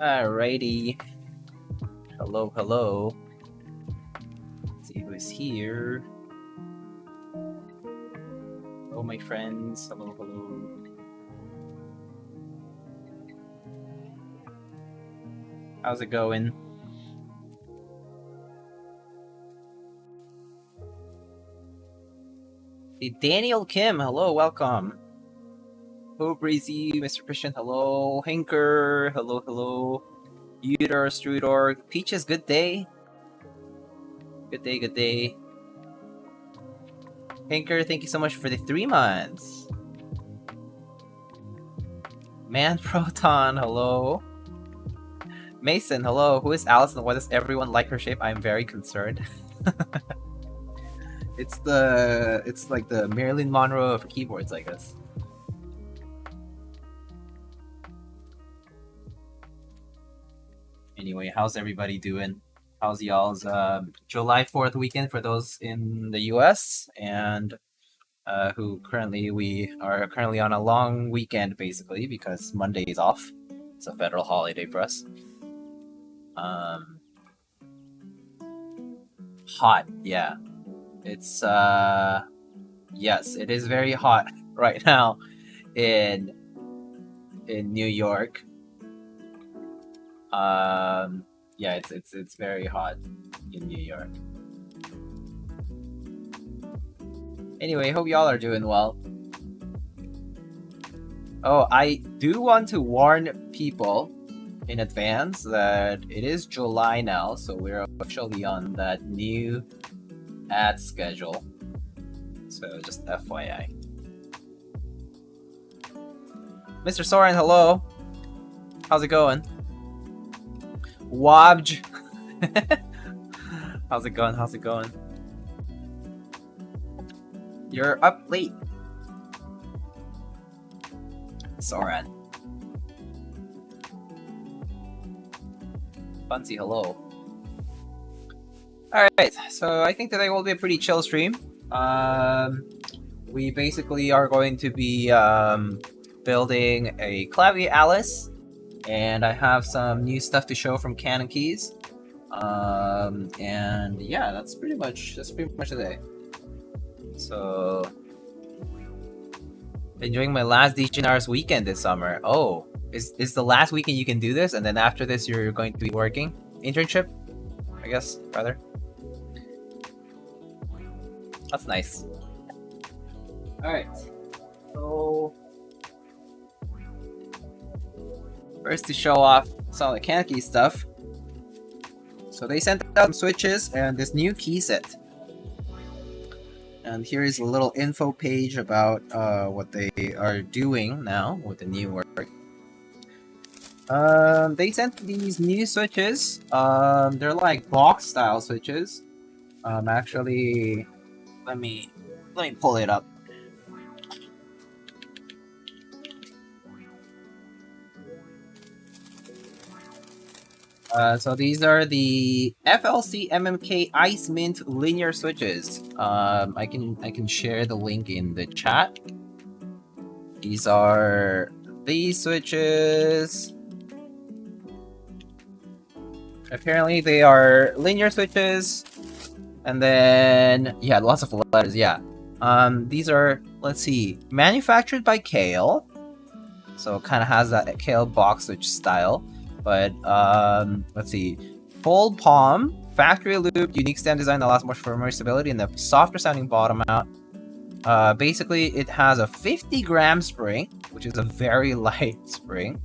Alrighty. Hello, hello. Let's see who's here. Hello, my friends. Hello, hello. How's it going? Hey, Daniel Kim, hello, welcome. Hello, Breezy, Mr. Christian, hello. Hinker, hello, hello. Udor, Strudor, Peaches, good day. Good day, good day. Hinker, thank you so much for the 3 months. Man Proton, hello. Mason, hello. Who is Alice and why does everyone like her shape? I'm very concerned. It's like the Marilyn Monroe of keyboards, I guess. Anyway, how's everybody doing? How's y'all's July 4th weekend for those in the US and who we are currently on a long weekend basically because Monday is off. It's a federal holiday for us. Hot, yeah. It's yes, it is very hot right now in New York. Yeah, it's very hot in New York. Anyway, hope y'all are doing well. Oh, I do want to warn people in advance that it is July now, so we're officially on that new ad schedule. So just FYI. Mr. Soren, hello. How's it going? Wabj. How's it going? How's it going? You're up late. Soren. Fancy, hello. Alright, so I think today will be a pretty chill stream. We basically are going to be building a Qlavier Alice, and I have some new stuff to show from CannonCaps. And yeah, that's pretty much today. So enjoying my last DGNR's weekend this summer. Oh, is the last weekend you can do this, and then after this you're going to be working? Internship, I guess, rather. That's nice. Alright. So first to show off some of the CannonCaps stuff. So they sent out some switches and this new key set. And here is a little info page about what they are doing now with the new work. They sent these new switches. They're like box style switches. Actually, let me pull it up. So these are the FLC MMK Ice Mint linear switches. I can share the link in the chat. These are these switches. Apparently they are linear switches, and then yeah, lots of letters. Yeah. These are, let's see, manufactured by Kale. So it kind of has that Kale box switch style. But let's see, full palm, factory lube, unique stem design that allows more firmer stability, and the softer sounding bottom out. Basically, it has a 50-gram spring, which is a very light spring,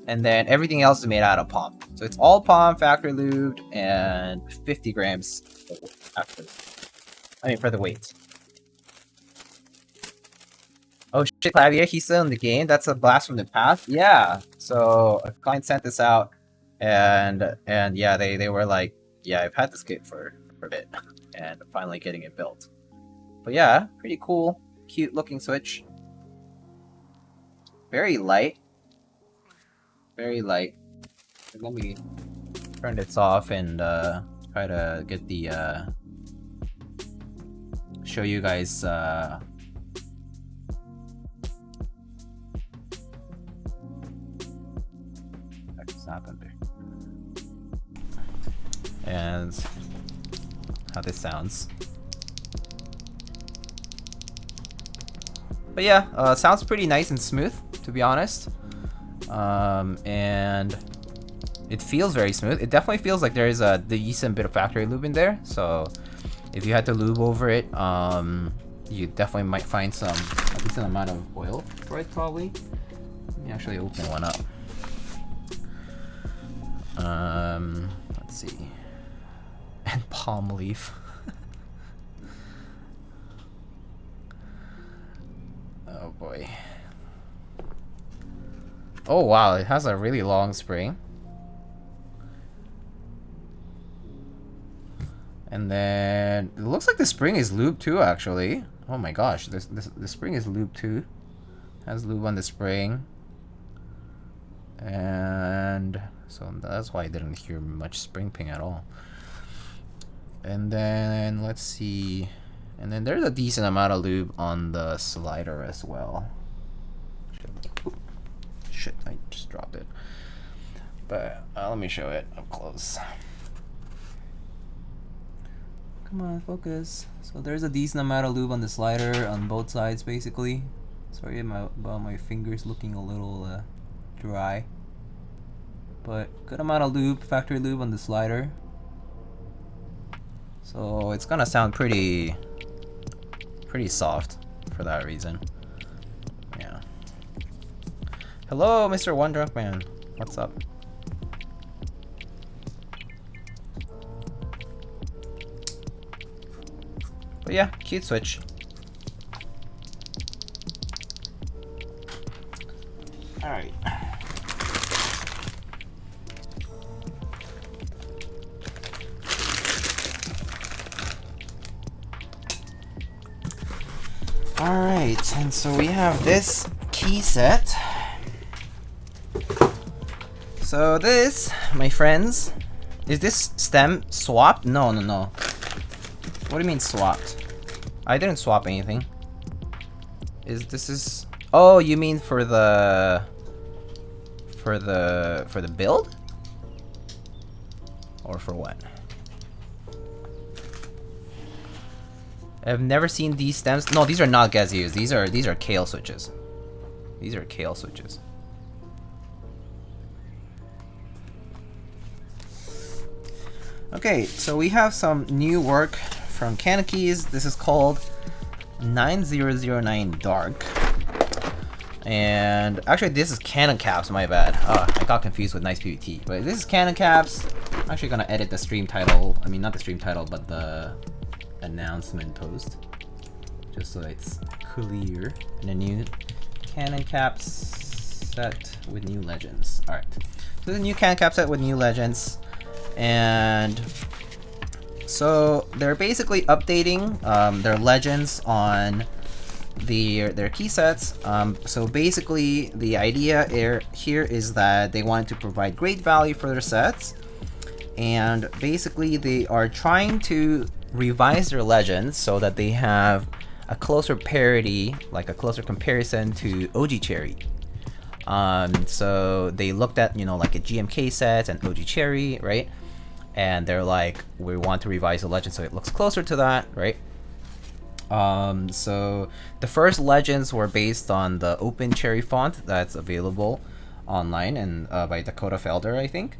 and then everything else is made out of palm. So it's all palm, factory lubed, and 50 grams after. I mean, for the weight. Oh shit, Qlavier, he's still in the game? That's a blast from the past? Yeah. So a client sent this out, and yeah, they were like, yeah, I've had this kit for a bit, and finally getting it built. But yeah, pretty cool, cute looking switch. Very light. Very light. Let me turn this off and try to get the show you guys happened there. And how this sounds. But yeah, sounds pretty nice and smooth, to be honest. And it feels very smooth. It definitely feels like there is a decent bit of factory lube in there. So if you had to lube over it, you definitely might find a decent amount of oil for it, probably. Let me actually open one up. Let's see. And palm leaf. Oh boy. Oh wow, it has a really long spring. And then it looks like the spring is lube too, actually. Oh my gosh, the spring is lube too. Has lube on the spring. And so that's why I didn't hear much spring ping at all. And then let's see. And then there's a decent amount of lube on the slider as well. Shit, I just dropped it. But let me show it up close. Come on, focus. So there's a decent amount of lube on the slider on both sides, basically. Sorry about my fingers looking a little dry. But good amount of lube, factory lube on the slider. So it's gonna sound pretty soft for that reason. Yeah. Hello, Mr. One Drunk Man. What's up? But yeah, cute switch. Alright. Alright, and so we have this key set. So this, my friends, is this stem swapped? No. What do you mean swapped? I didn't swap anything. This is? Oh, you mean for the build? Or for what? I've never seen these stems. No, these are not Gazius. These are Kale switches. These are Kale switches. Okay, so we have some new work from CannonCaps. This is called 9009 Dark. And actually this is CannonCaps, my bad. I got confused with Nice PVT. But this is CannonCaps. I'm actually gonna edit the stream title. I mean, not the stream title, but the announcement post. Just so it's clear. And a new CannonCaps set with new legends. Alright. So the new CannonCaps set with new legends. And so they're basically updating their legends on their key sets. So basically the idea here is that they wanted to provide great value for their sets, and basically they are trying to revise their legends so that they have a closer parity, like a closer comparison to OG Cherry. So they looked at, you know, like a GMK set and OG Cherry, right? And they're like, we want to revise the legend so it looks closer to that, right? So the first legends were based on the Open Cherry font that's available online and by Dakota Felder, I think.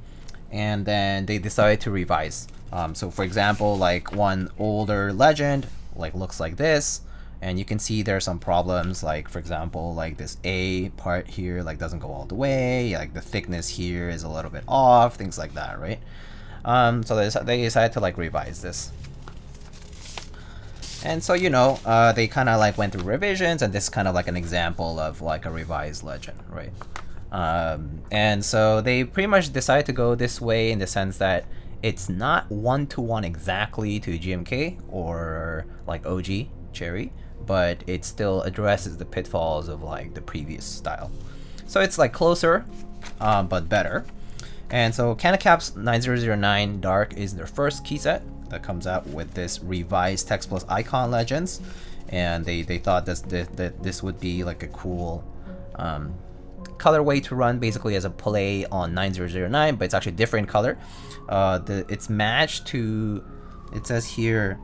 And then they decided to revise. So for example, like one older legend like looks like this, and you can see there's some problems, like for example, like this A part here like doesn't go all the way, like the thickness here is a little bit off, things like that, right? So they decided to like revise this. And so, you know, they kind of like went through revisions, and this is kind of like an example of like a revised legend, right? And so they pretty much decided to go this way in the sense that it's not one-to-one exactly to GMK or like OG Cherry, but it still addresses the pitfalls of like the previous style. So it's like closer, but better. And so CannonCaps 9009 Dark is their first key set that comes out with this revised text plus icon legends, and they thought this would be like a cool colorway to run basically as a play on 9009, but it's actually a different color. It's matched to, it says here,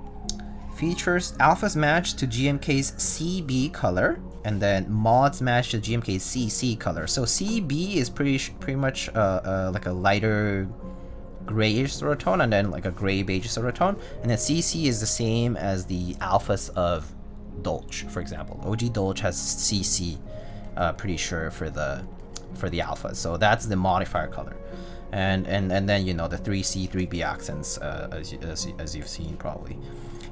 features alphas matched to GMK's CB color, and then mods matched to GMK's CC color. So CB is pretty much like a lighter grayish sort of tone, and then like a gray beige sort of tone, and then CC is the same as the alphas of Dolch, for example. OG Dolch has CC, pretty sure, for the alpha, so that's the modifier color. And then, you know, the 3C 3B accents, as you've seen probably.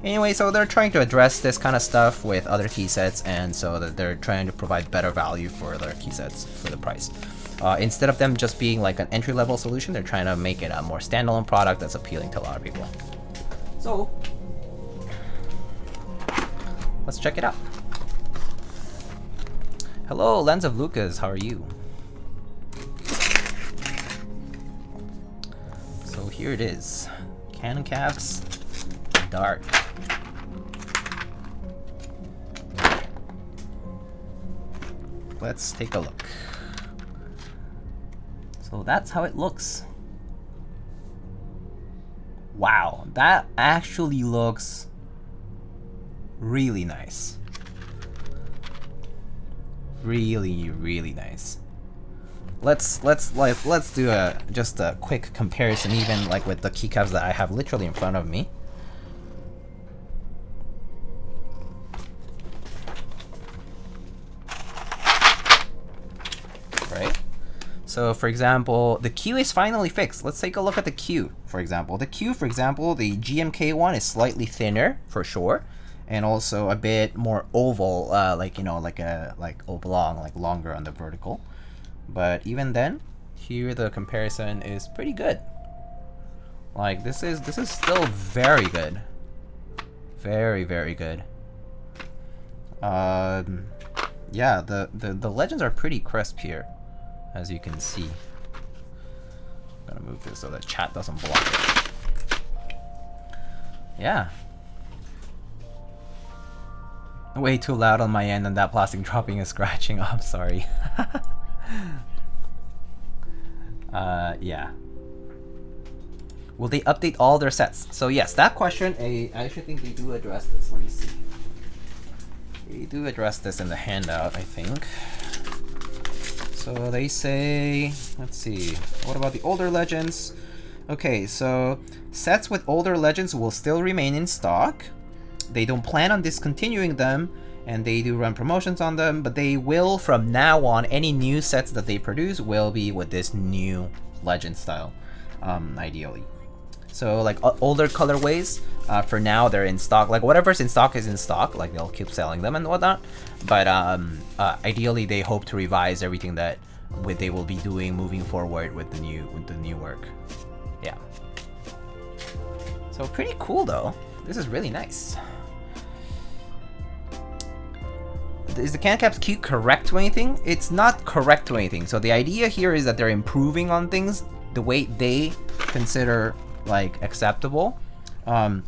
Anyway, so they're trying to address this kind of stuff with other key sets, and so that they're trying to provide better value for their key sets for the price. Instead of them just being like an entry-level solution, they're trying to make it a more standalone product that's appealing to a lot of people. So let's check it out. Hello, Lens of Lucas, how are you? So here it is, CannonCaps Dark. Let's take a look. So that's how it looks. Wow, that actually looks really nice. Really, really nice. Let's do just a quick comparison, even like with the keycaps that I have literally in front of me. Right? So for example, the Q is finally fixed. Let's take a look at the Q, for example. The Q, for example, the GMK one is slightly thinner for sure, and also a bit more oval, like, you know, like oblong, like longer on the vertical. But even then, here the comparison is pretty good. Like this is still very good. Very, very good. Yeah, the legends are pretty crisp here, as you can see. I'm gonna move this so that chat doesn't block it. Yeah. Way too loud on my end, and that plastic dropping and scratching up, sorry. Yeah. Will they update all their sets? So yes, that question, I actually think they do address this. Let me see. They do address this in the handout, I think. So they say, let's see, what about the older legends? Okay, so sets with older legends will still remain in stock. They don't plan on discontinuing them, and they do run promotions on them, but they will, from now on, any new sets that they produce will be with this new legend style, ideally. So like older colorways, for now they're in stock. Like whatever's in stock is in stock, like they'll keep selling them and whatnot. But ideally they hope to revise everything that they will be doing moving forward with the new work. Yeah. So pretty cool though. This is really nice. Is the CannonCaps Q correct to anything? It's not correct to anything. So the idea here is that they're improving on things the way they consider like acceptable.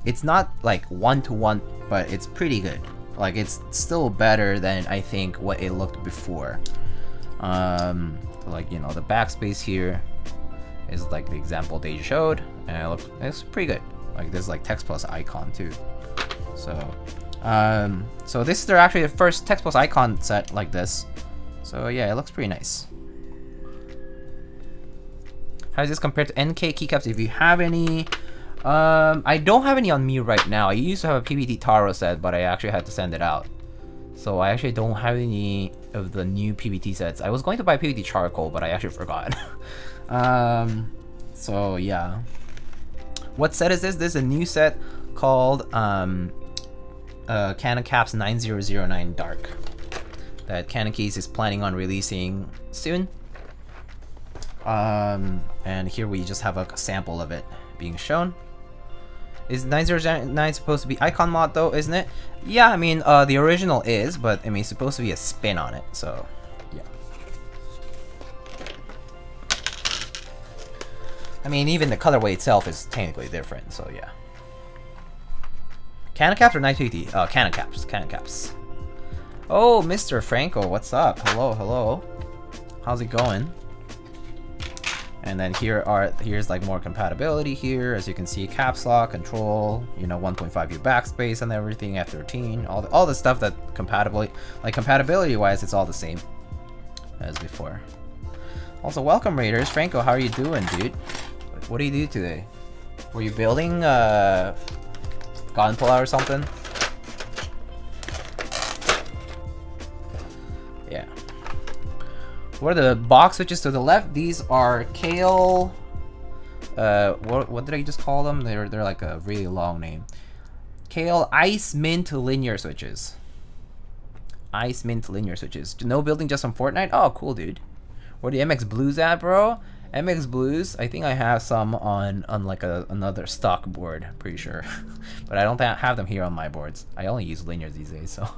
It's not like 1-to-1, but it's pretty good. Like it's still better than I think what it looked before. Like, you know, the backspace here is like the example they showed, and it's pretty good. Like there's like text plus icon too. So so this is actually the first text plus icon set like this. So yeah, it looks pretty nice. How does this compare to NK keycaps if you have any? I don't have any on me right now. I used to have a PBT Taro set, but I actually had to send it out. So I actually don't have any of the new PBT sets. I was going to buy PBT Charcoal, but I actually forgot. So yeah. What set is this? This is a new set called CannonCaps 9009 Dark that CannonCaps is planning on releasing soon. And here we just have a sample of it being shown. Is 9009 supposed to be icon mod though, isn't it? Yeah, I mean, the original is, but I mean, it's supposed to be a spin on it, so yeah. I mean, even the colorway itself is technically different, so yeah. CannonCaps or 950? CannonCaps, CannonCaps. Oh, Mr. Franco, what's up? Hello, hello. How's it going? And then here's like more compatibility here. As you can see, caps lock, control, you know, 1.5U backspace and everything, F13, all the stuff that compatibility wise, it's all the same as before. Also, welcome Raiders. Franco, how are you doing, dude? What do you do today? Were you building Gunpla or something? Yeah. What are the box switches to the left? These are Kale. What did I just call them? They're like a really long name. Kale Ice Mint linear switches. Ice Mint linear switches. No building, just on Fortnite. Oh, cool, dude. Where the MX Blues at, bro? MX Blues. I think I have some on like another stock board. Pretty sure, but I don't have them here on my boards. I only use linears these days, so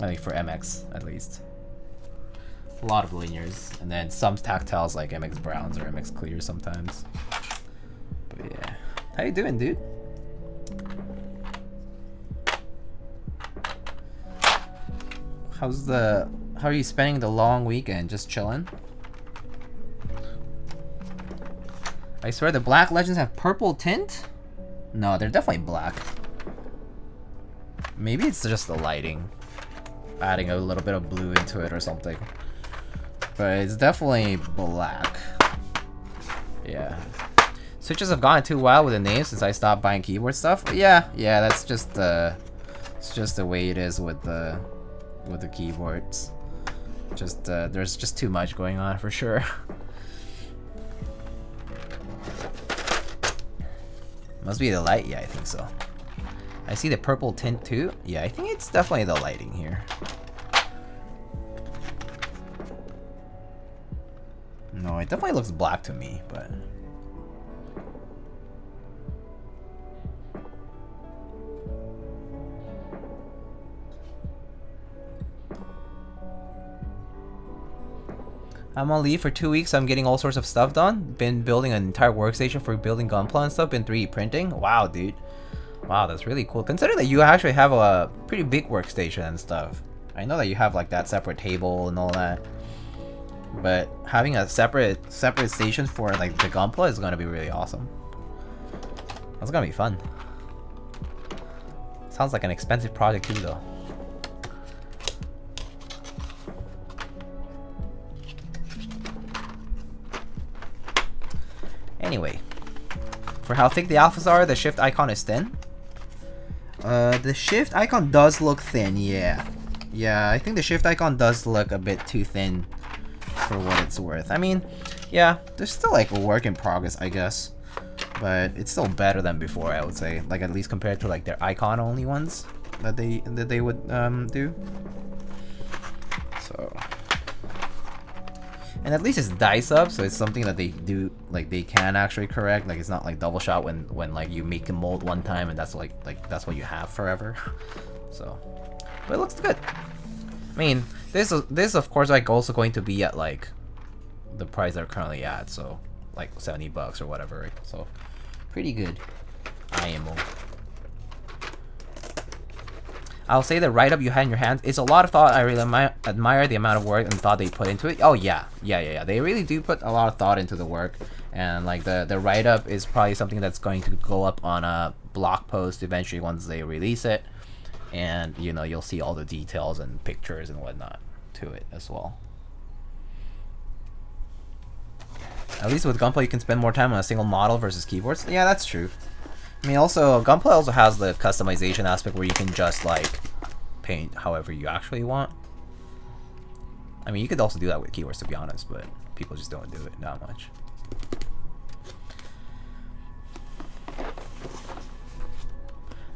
I think for MX at least. A lot of linears, and then some tactiles like MX Browns or MX Clear sometimes. But yeah, how you doing, dude? How are you spending the long weekend? Just chilling? I swear the black legends have purple tint? No, they're definitely black. Maybe it's just the lighting, adding a little bit of blue into it or something. But it's definitely black. Yeah. Switches have gone too wild with the names since I stopped buying keyboard stuff. Yeah, that's just it's just the way it is with the keyboards. Just there's just too much going on for sure. Must be the light. Yeah, I think so. I see the purple tint too. Yeah, I think it's definitely the lighting here. No, it definitely looks black to me, but I'm on leave for 2 weeks. I'm getting all sorts of stuff done. Been building an entire workstation for building Gunpla and stuff. Been 3D printing. Wow, dude. Wow, that's really cool. Considering that you actually have a pretty big workstation and stuff. I know that you have like that separate table and all that. But having a separate station for like the Gunpla is gonna be really awesome. That's gonna be fun. Sounds like an expensive project too, though. Anyway, for how thick the alphas are, the shift icon is thin. The shift icon does look thin, yeah. Yeah, I think the shift icon does look a bit too thin for what it's worth. I mean, yeah, there's still like a work in progress, I guess. But it's still better than before, I would say. Like at least compared to like their icon only ones that they would do. So, and at least it's dice up, so it's something that they do, like they can actually correct. Like it's not like double shot when like you make a mold one time and that's like that's what you have forever. So, but it looks good. I mean, this of course like also going to be at like the price they're currently at, so like $70 or whatever. Right? So Pretty good. IMO. I'll say the write-up you had in your hands is a lot of thought. I really admire the amount of work and thought they put into it. Oh yeah. They really do put a lot of thought into the work. And like the write-up is probably something that's going to go up on a blog post eventually once they release it. And you know, you'll see all the details and pictures and whatnot to it as well. At least with Gunpla you can spend more time on a single model versus keyboards. Yeah, that's true. I mean, also, Gunpla also has the customization aspect where you can just, like, paint however you actually want. I mean, you could also do that with keyboards, to be honest, but people just don't do it that much.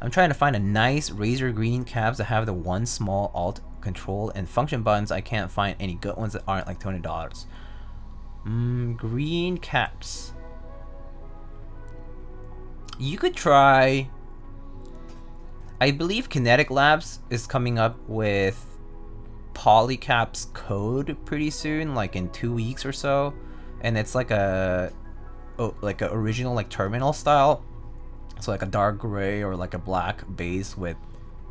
I'm trying to find a nice razor green caps that have the one small alt, control, and function buttons. I can't find any good ones that aren't like $200. Green caps. You could try... I believe Kinetic Labs is coming up with Polycaps code pretty soon, like in 2 weeks or so. And it's like a original like terminal style. So like a dark gray or like a black base with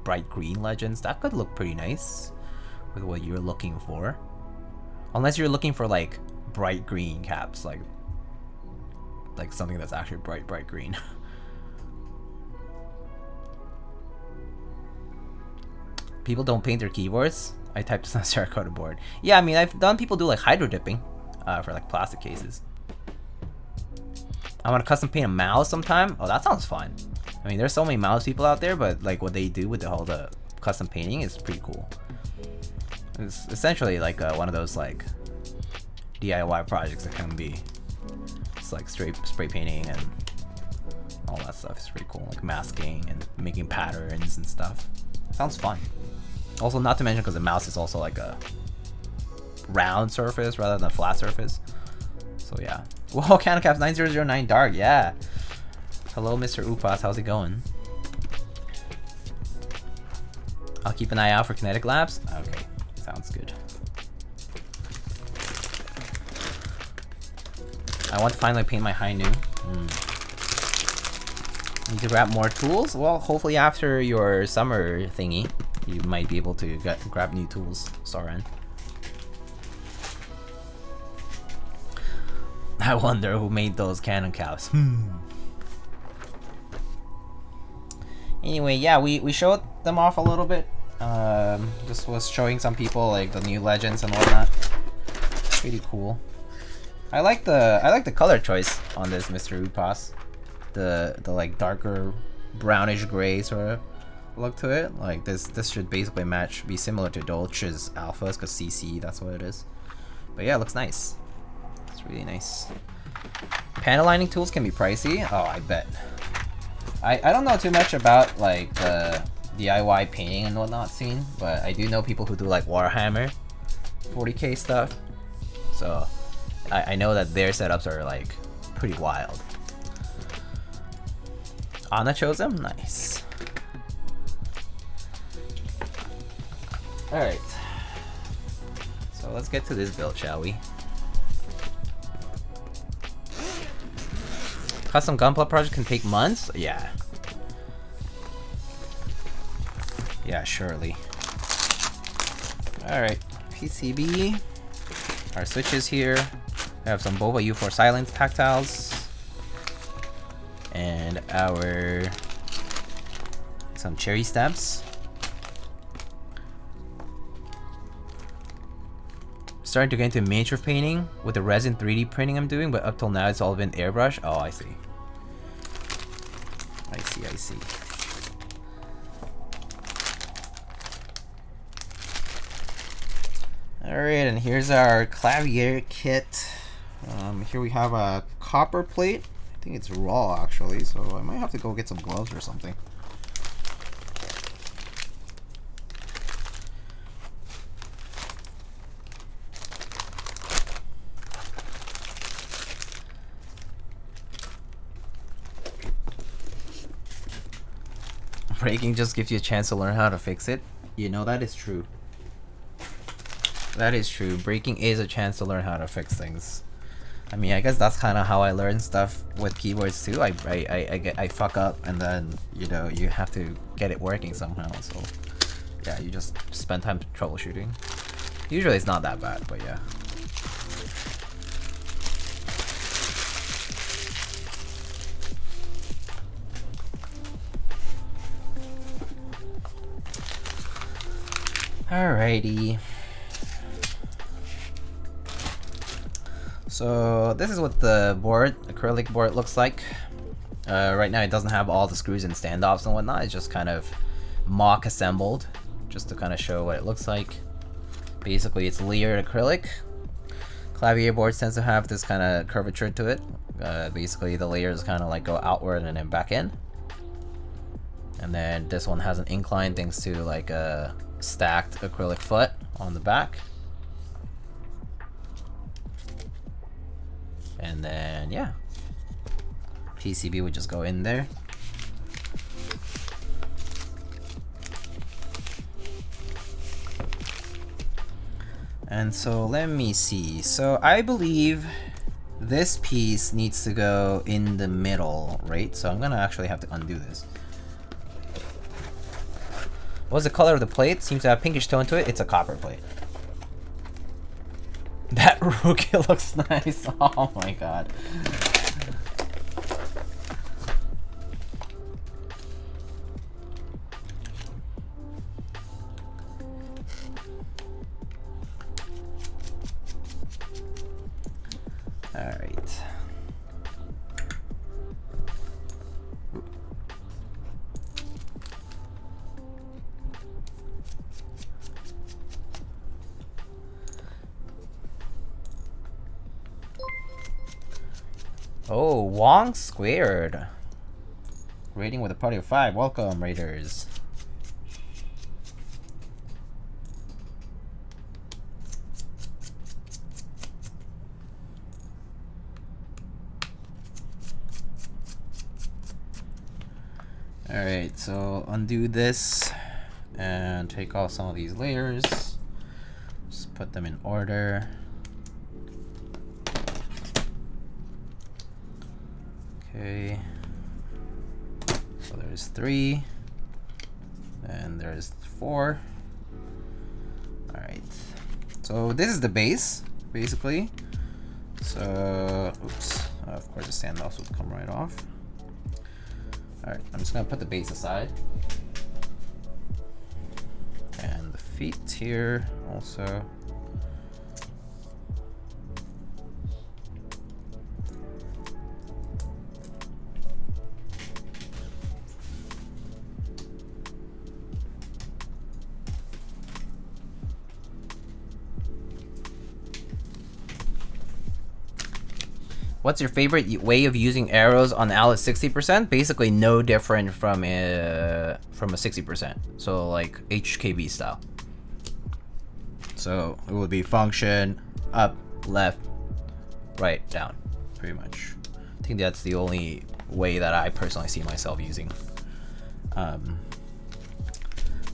bright green legends. That could look pretty nice with what you're looking for. Unless you're looking for like bright green caps, like something that's actually bright green. People don't paint their keyboards. I typed this on a terracotta board. Yeah, I mean, I've done people do like hydro dipping for like plastic cases. I want to custom paint a mouse sometime. Oh, that sounds fun. I mean, there's so many mouse people out there, but like what they do with the custom painting is pretty cool. It's essentially like one of those like DIY projects that can be just like straight spray painting and all that stuff. It's pretty cool, like masking and making patterns and stuff. Sounds fun. Also, not to mention because the mouse is also like a round surface rather than a flat surface. So yeah. Whoa, CannonCaps 9009 Dark, yeah. Hello, Mr. Upas, how's it going? I'll keep an eye out for Kinetic Labs. Okay, sounds good. I want to finally paint my high new. Need to grab more tools? Well, hopefully after your summer thingy, you might be able to grab new tools, Soren. I wonder who made those CannonCaps. Anyway, yeah, we showed them off a little bit. Just was showing some people like the new legends and whatnot. Pretty cool. I like the color choice on this Mr. Upas. The like darker brownish gray sort of look to it. Like this should basically be similar to Dolce's alphas because CC, that's what it is. But yeah, it looks nice. It's really nice. Panel lining tools can be pricey. Oh, I bet. I don't know too much about like the DIY painting and whatnot scene, but I do know people who do like Warhammer 40k stuff. So I know that their setups are like pretty wild. Anna chose them? Nice. Alright. So let's get to this build, shall we? Custom Gunpla project can take months? Yeah. Yeah, surely. Alright. PCB. Our switches here. We have some Boba U4 Silence tactiles. And some cherry stamps. Starting to get into miniature painting with the resin 3D printing I'm doing, but up till now it's all been airbrush. Oh, I see. I see. Alright, and here's our Qlavier kit. Here we have a copper plate. I think it's raw actually, so I might have to go get some gloves or something. Breaking just gives you a chance to learn how to fix it. You know, that is true. That is true. Breaking is a chance to learn how to fix things. I mean, I guess that's kind of how I learn stuff with keyboards too. I fuck up, and then, you know, you have to get it working somehow. So yeah, you just spend time troubleshooting. Usually it's not that bad, but yeah. Alrighty. So this is what the acrylic board looks like. Right now it doesn't have all the screws and standoffs and whatnot. It's just kind of mock assembled, just to kind of show what it looks like. Basically it's layered acrylic. Qlavier boards tends to have this kind of curvature to it. Basically the layers kind of like go outward and then back in. And then this one has an incline thanks to like a stacked acrylic foot on the back. And then, yeah, PCB would just go in there. And so let me see. So I believe this piece needs to go in the middle, right? So I'm gonna actually have to undo this. What's the color of the plate? Seems to have pinkish tone to it. It's a copper plate. That rookie looks nice. Oh my god. All right. Oh, Wong squared. Rating with a party of 5. Welcome, Raiders. Alright, so undo this and take off some of these layers. Just put them in order. Okay, so there's 3, and there's 4. All right, so this is the base, basically. So, oops, of course the standoffs would come right off. All right, I'm just gonna put the base aside. And the feet here also. What's your favorite way of using arrows on Al at 60%? Basically no different from a 60%. So like HKB style. So it would be function, up, left, right, down, pretty much. I think that's the only way that I personally see myself using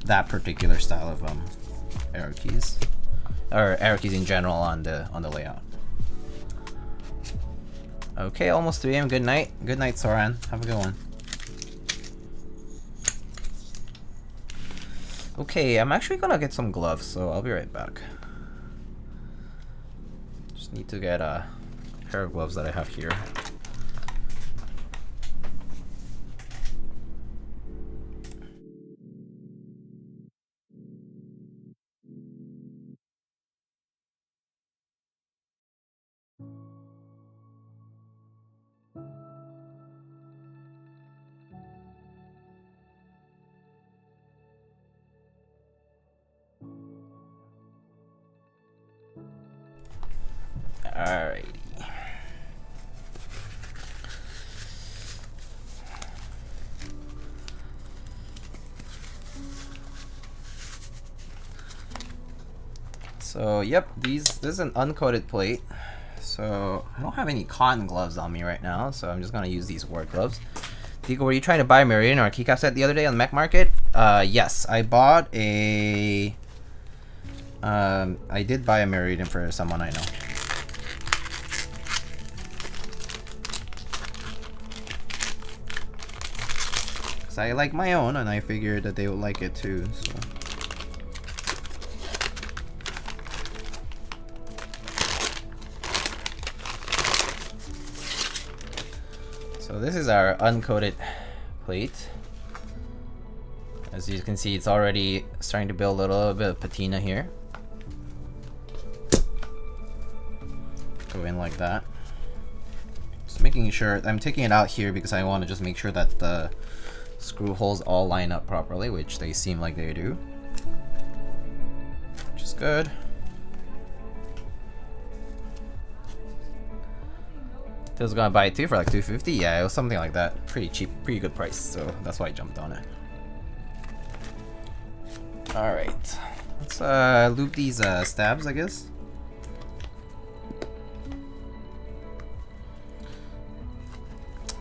that particular style of arrow keys, or arrow keys in general on the layout. Okay, almost 3 AM. Good night. Good night, Soran. Have a good one. Okay, I'm actually gonna get some gloves, so I'll be right back. Just need to get a pair of gloves that I have here. Alrighty. So yep, this is an uncoated plate. So I don't have any cotton gloves on me right now, so I'm just gonna use these work gloves. Diego, were you trying to buy a Meridian or a Keycap set the other day on the Mech Market? Yes, I bought a I did buy a Meridian for someone I know. Because I like my own, and I figured that they would like it too, so. So this is our uncoated plate. As you can see, it's already starting to build a little bit of patina here. Go in like that. Just making sure, I'm taking it out here because I want to just make sure that the screw holes all line up properly, which they seem like they do. Which is good. I was gonna buy it too for like $250. Yeah, it was something like that. Pretty cheap, pretty good price, so that's why I jumped on it. Alright. Let's loop these stabs, I guess.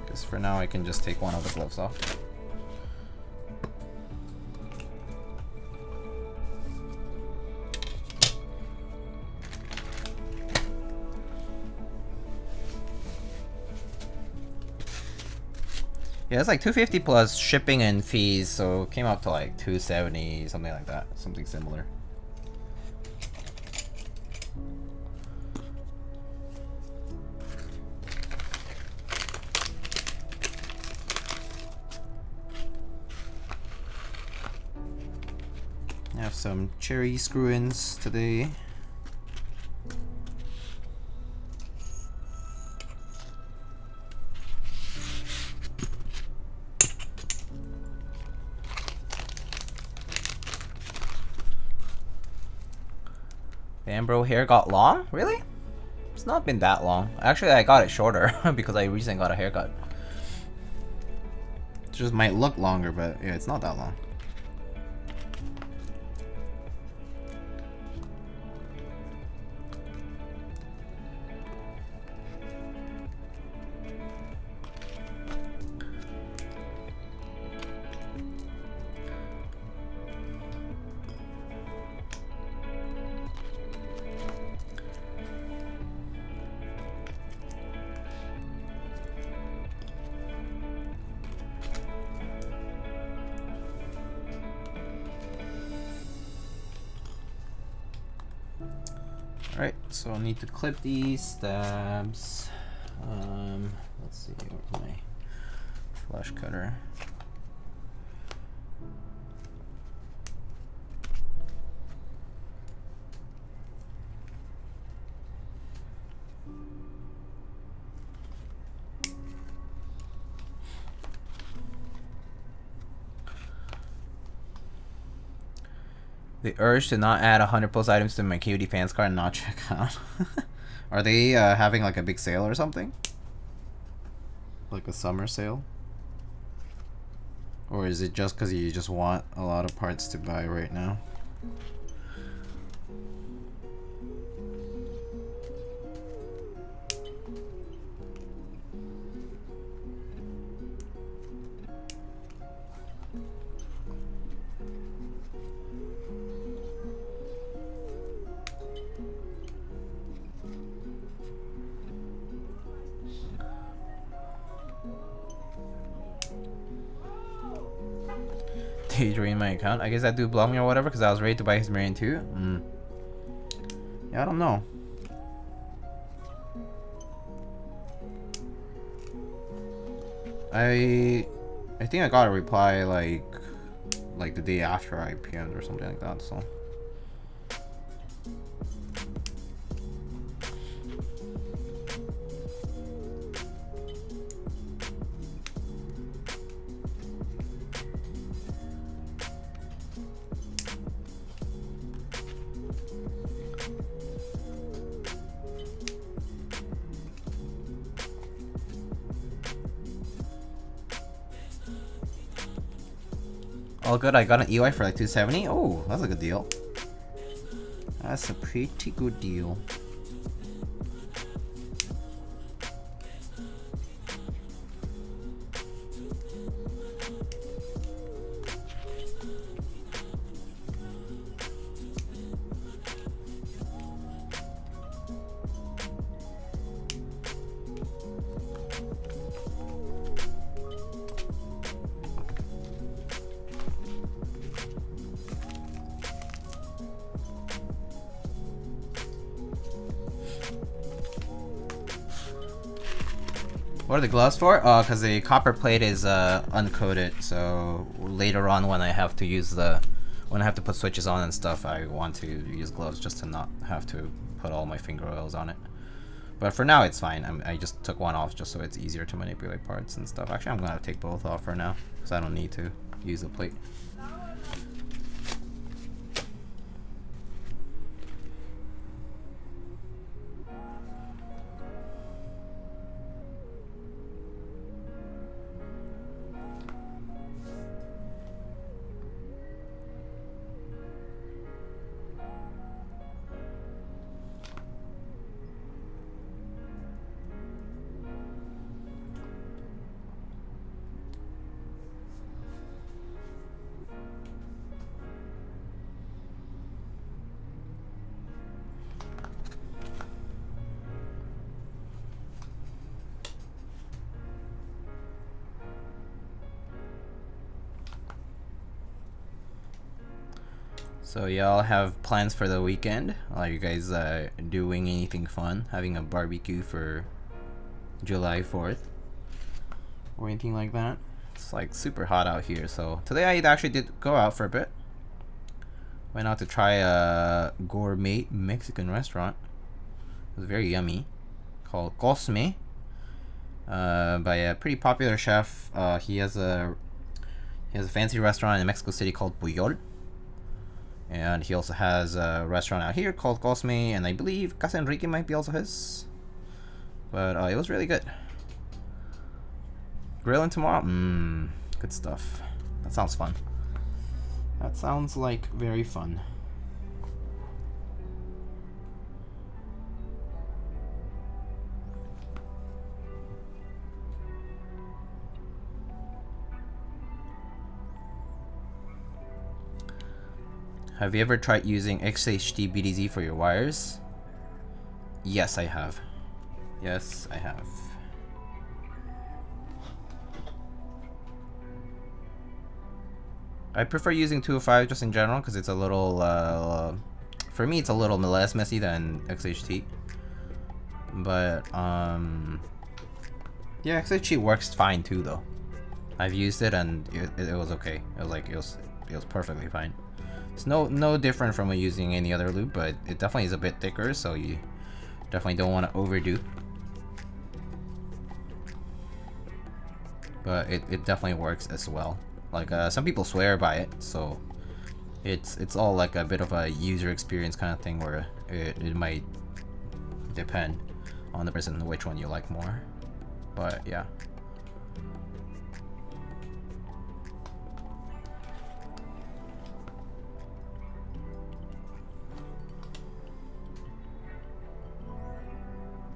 Guess for now I can just take one of the gloves off. Yeah, it's like $250 plus shipping and fees, so it came up to like $270, something like that, something similar. I have some cherry screw-ins today. Bro, hair got long? Really? It's not been that long. Actually, I got it shorter because I recently got a haircut. It just might look longer, but yeah, it's not that long. Alright, so I need to clip these stabs. Let's see, where's my flush cutter? The urge to not add 100 plus items to my KOD fans card and not check out. Are they having like a big sale or something? Like a summer sale? Or is it just because you just want a lot of parts to buy right now? He drained my account. I guess that dude blocked me or whatever because I was ready to buy his Marine too. Yeah, I don't know. I think I got a reply like the day after I PM'd or something like that, so. All good, I got an EY for like $270. Oh, that's a good deal. That's a pretty good deal. What are the gloves for? Because the copper plate is uncoated, so later on when I have to use when I have to put switches on and stuff, I want to use gloves just to not have to put all my finger oils on it. But for now, it's fine. I just took one off just so it's easier to manipulate parts and stuff. Actually, I'm gonna take both off for now because I don't need to use the plate. So y'all have plans for the weekend? Are you guys doing anything fun? Having a barbecue for July 4th? Or anything like that? It's like super hot out here, so today I actually did go out for a bit. Went out to try a gourmet Mexican restaurant. It was very yummy. Called Cosme. By a pretty popular chef. He has a fancy restaurant in Mexico City called Puyol. And he also has a restaurant out here called Cosme, and I believe Casa Enrique might be also his. But it was really good. Grilling tomorrow? Good stuff. That sounds fun. That sounds like very fun. Have you ever tried using XHT BDZ for your wires? Yes, I have. Yes, I have. I prefer using 205 just in general because it's a little, for me it's a little less messy than XHT. But, yeah, XHT works fine too though. I've used it and it was okay. It was perfectly fine. It's no different from using any other lube, but it definitely is a bit thicker, so you definitely don't want to overdo. But it definitely works as well. Like some people swear by it, so it's all like a bit of a user experience kind of thing where it might depend on the person which one you like more. But yeah.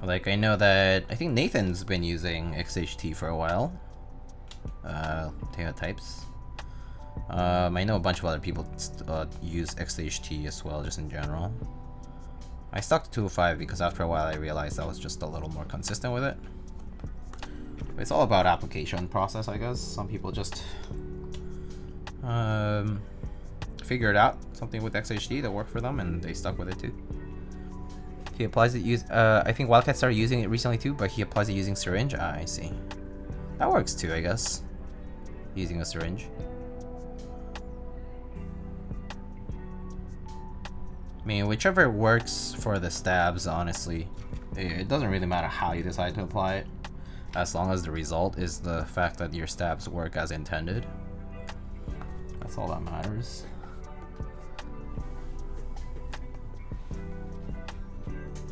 Like I know that I think Nathan's been using XHT for a while. Types. I know a bunch of other people use XHT as well, just in general. I stuck to 205 because after a while I realized I was just a little more consistent with it. But it's all about application process, I guess. Some people just figured out something with XHT that worked for them and they stuck with it too. He applies it I think Wildcat started using it recently too, but he applies it using syringe. Ah, I see. That works too, I guess. Using a syringe. I mean, whichever works for the stabs, honestly. It doesn't really matter how you decide to apply it, as long as the result is the fact that your stabs work as intended. That's all that matters.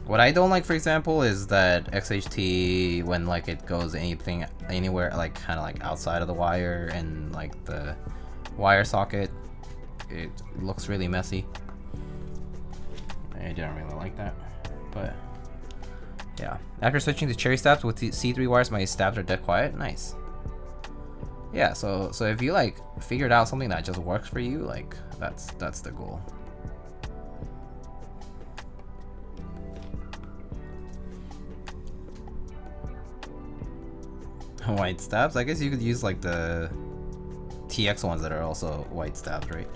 What I don't like, for example, is that XHT, when like it goes anywhere, like kind of like outside of the wire and like the wire socket, it looks really messy. I didn't really like that, but yeah. After switching to cherry stabs with the C3 wires, my stabs are dead quiet. Nice. Yeah. So if you like figured out something that just works for you, like that's the goal. White stabs? I guess you could use like the TX ones that are also white stabs, right?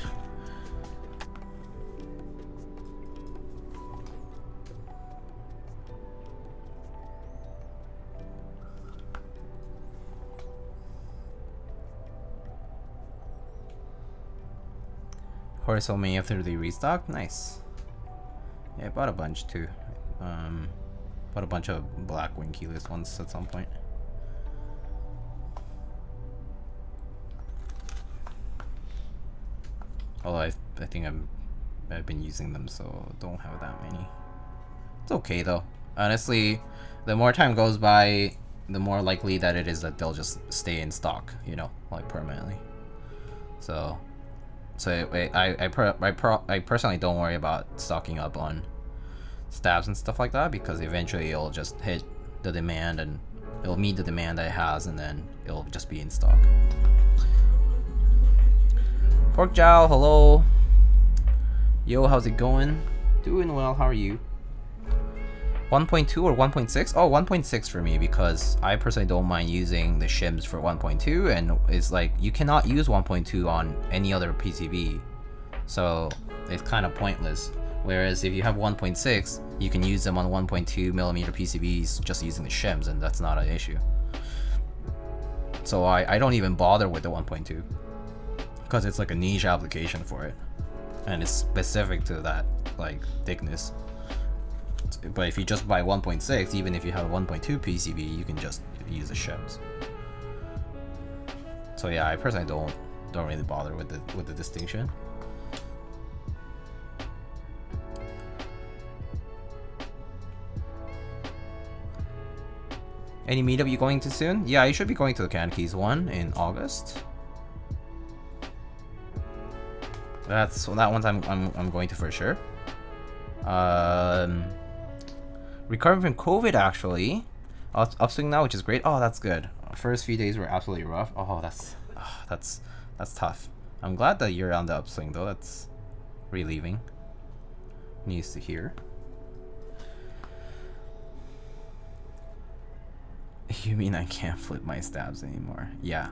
Pour so many after they restock. Nice. Yeah, I bought a bunch too. Bought a bunch of black wing keyless ones at some point. Although I think I've been using them, so don't have that many. It's okay though. Honestly, the more time goes by, the more likely that it is that they'll just stay in stock, you know, like permanently. So I personally don't worry about stocking up on stabs and stuff like that, because eventually it'll just hit the demand and it'll meet the demand that it has, and then it'll just be in stock. Pork Jowl, hello. Yo, how's it going? Doing well, how are you? 1.2 or 1.6? Oh, 1.6 for me, because I personally don't mind using the shims for 1.2, and it's like you cannot use 1.2 on any other PCB, so it's kind of pointless. Whereas if you have 1.6, you can use them on 1.2 millimeter PCBs just using the shims, and that's not an issue. So I don't even bother with the 1.2, because it's like a niche application for it, and it's specific to that like thickness. But if you just buy 1.6, even if you have a 1.2 PCB, you can just use the shims. So yeah, I personally don't really bother with the distinction. Any meetup you going to soon? Yeah, I should be going to the CannonCaps one in August. That's that one I'm going to for sure. Recovering from COVID actually. Upswing now, which is great. Oh, that's good. First few days were absolutely rough. Oh, that's tough. I'm glad that you're on the upswing though. That's relieving. News to hear. You mean I can't flip my stabs anymore? Yeah.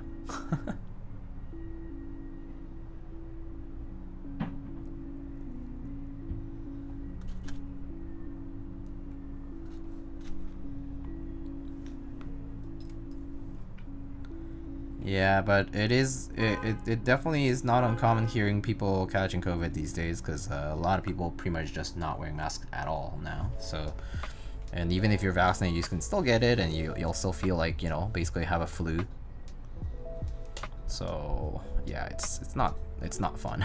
Yeah, but it definitely is not uncommon hearing people catching COVID these days, because a lot of people pretty much just not wearing masks at all now. So, and even if you're vaccinated, you can still get it, and you'll still feel like, you know, basically have a flu. So yeah, it's not fun.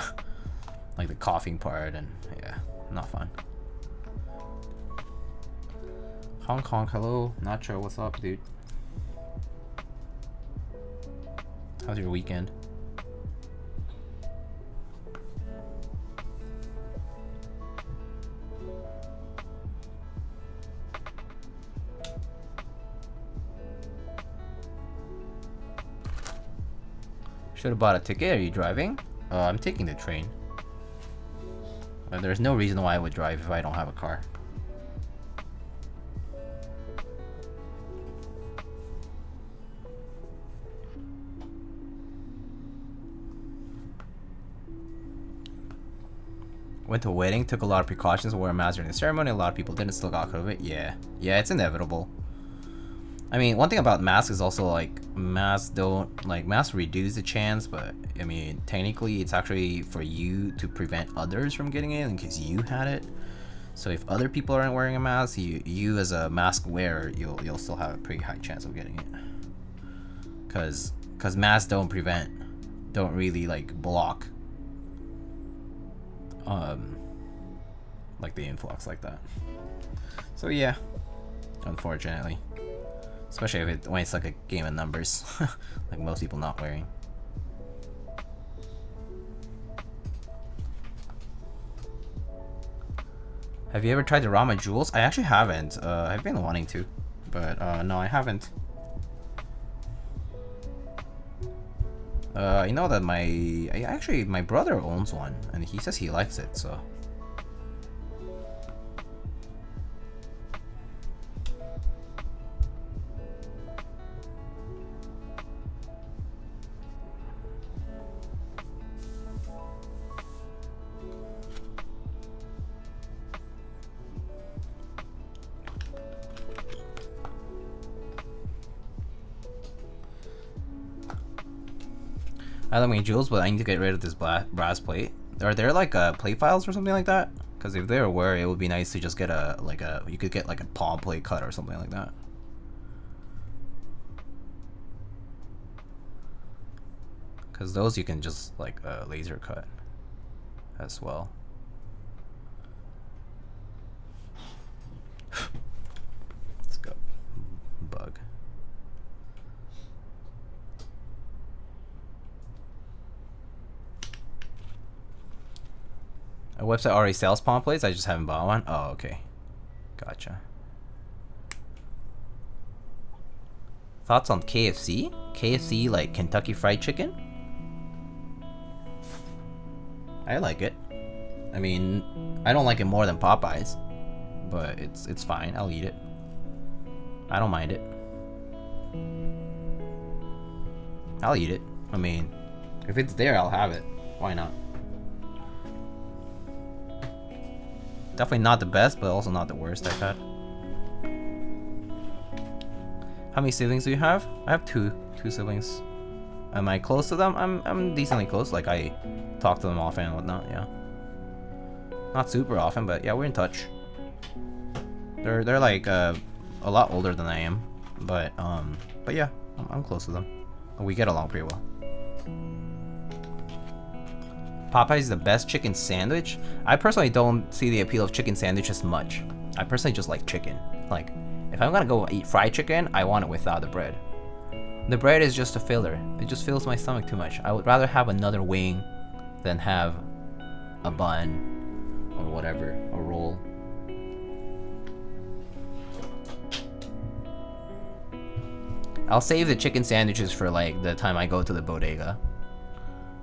Like the coughing part, and yeah, not fun. Hong Kong, hello, Nacho, what's up, dude? How's your weekend? Should have bought a ticket. Are you driving? I'm taking the train. But there's no reason why I would drive if I don't have a car. Went to a wedding, took a lot of precautions, wore a mask during the ceremony. A lot of people didn't, still got COVID. Yeah, it's inevitable. I mean, one thing about masks is also like masks reduce the chance, but I mean, technically it's actually for you to prevent others from getting it in case you had it. So if other people aren't wearing a mask, you as a mask wearer, you'll still have a pretty high chance of getting it. Cause masks don't really like block like the influx like that. So yeah, unfortunately, especially when it's like a game of numbers, like most people not wearing. Have you ever tried the Rama jewels? I actually haven't. I've been wanting to, but no, I haven't. I know that my brother owns one, and he says he likes it, so. I love my jewels, but I need to get rid of this brass plate. are there like plate files or something like that? Because if there were, it would be nice to just get you could get like a palm plate cut or something like that. Because those you can just like laser cut as well. Let's go. Bug. A website already sells palm plates, I just haven't bought one. Oh, okay. Gotcha. Thoughts on KFC? KFC like Kentucky Fried Chicken? I like it. I mean, I don't like it more than Popeyes, but it's fine. I'll eat it. I don't mind it. I'll eat it. I mean, if it's there, I'll have it. Why not? Definitely not the best, but also not the worst I've had. How many siblings do you have? I have two siblings. Am I close to them? I'm decently close. Like I talk to them often and whatnot. Yeah. Not super often, but yeah, we're in touch. They're like a lot older than I am, but yeah, I'm close to them. We get along pretty well. Popeyes is the best chicken sandwich. I personally don't see the appeal of chicken sandwiches much. I personally just like chicken. Like, if I'm gonna go eat fried chicken, I want it without the bread. The bread is just a filler. It just fills my stomach too much. I would rather have another wing than have a bun or whatever, a roll. I'll save the chicken sandwiches for like the time I go to the bodega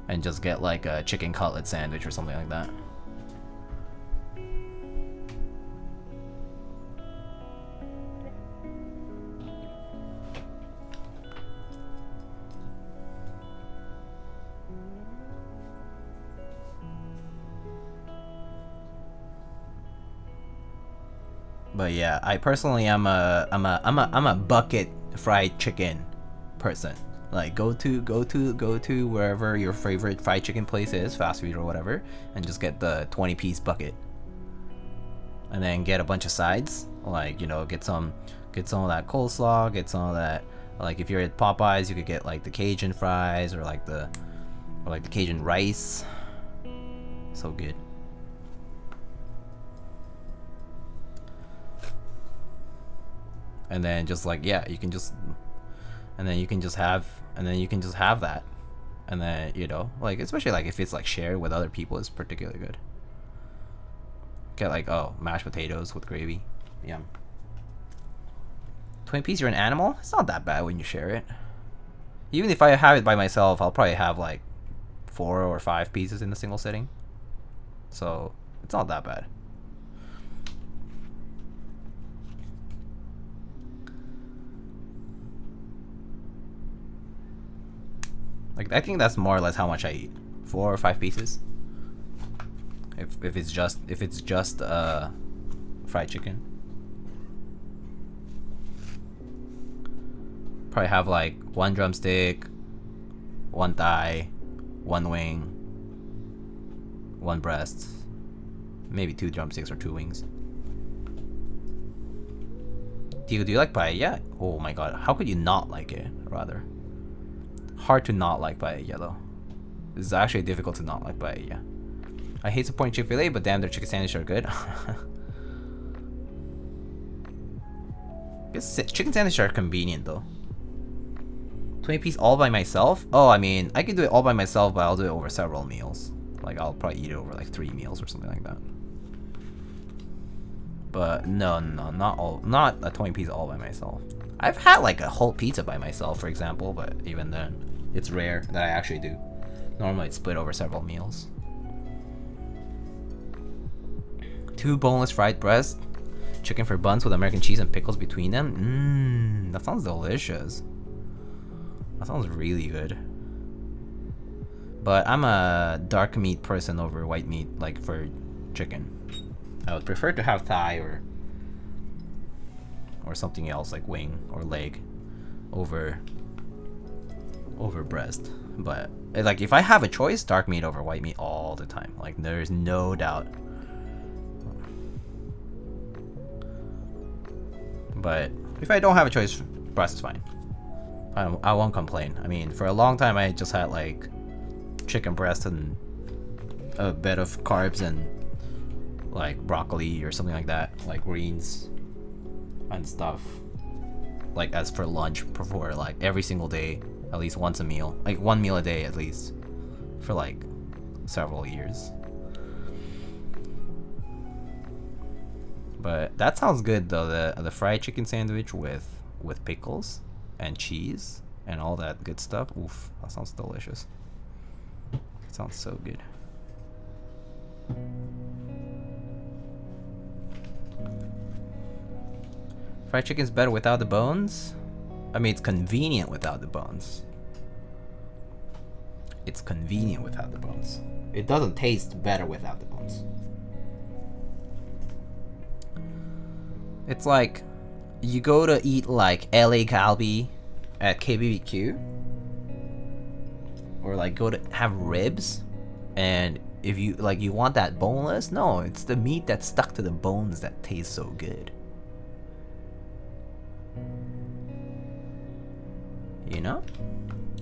and just get like a chicken cutlet sandwich or something like that. But yeah, I personally am a bucket fried chicken person. Like go to wherever your favorite fried chicken place is, fast food or whatever, and just get the 20-piece bucket. And then get a bunch of sides. Like, you know, get some of that coleslaw, get some of that, like if you're at Popeyes, you could get like the Cajun fries or like the Cajun rice. So good. And then just like, yeah, you can just have that. And then, you know, like especially like if it's like shared with other people, it's particularly good. Get like, oh, mashed potatoes with gravy. Yum. 20 piece, you're an animal? It's not that bad when you share it. Even if I have it by myself, I'll probably have like 4 or 5 pieces in a single sitting. So it's not that bad. Like, I think that's more or less how much I eat. 4 or 5 pieces. If it's just fried chicken. Probably have like 1 drumstick, 1 thigh, 1 wing, 1 breast, maybe 2 drumsticks or 2 wings. Do you like paella? Oh my god, how could you not like it, rather? Hard to not like paella though. It's actually difficult to not like paella. I hate supporting Chick-fil-A, but damn, their chicken sandwiches are good. Chicken sandwiches are convenient though. 20 piece all by myself? Oh, I mean, I could do it all by myself, but I'll do it over several meals. Like, I'll probably eat it over like 3 meals or something like that. But no, not a 20 piece all by myself. I've had like a whole pizza by myself, for example, but even then, it's rare that I actually do. Normally it's split over several meals. 2 boneless fried breasts, chicken for buns with American cheese and pickles between them. That sounds delicious. That sounds really good. But I'm a dark meat person over white meat, like for chicken. I would prefer to have thigh or something else like wing or leg over breast. but like if I have a choice, dark meat over white meat all the time. Like there's no doubt. But if I don't have a choice, breast is fine. I won't complain. I mean, for a long time I just had like chicken breast and a bit of carbs and like broccoli or something like that, like greens and stuff, like as for lunch for like every single day, at least once a meal, like one meal a day at least, for like several years. But that sounds good though, the fried chicken sandwich with pickles and cheese and all that good stuff. Oof, that sounds delicious. It sounds so good. Fried chicken's better without the bones? I mean, it's convenient without the bones. It's convenient without the bones. It doesn't taste better without the bones. It's like you go to eat like LA Galbi at KBBQ, or like go to have ribs, and if you like you want that boneless, no, it's the meat that's stuck to the bones that tastes so good. You know?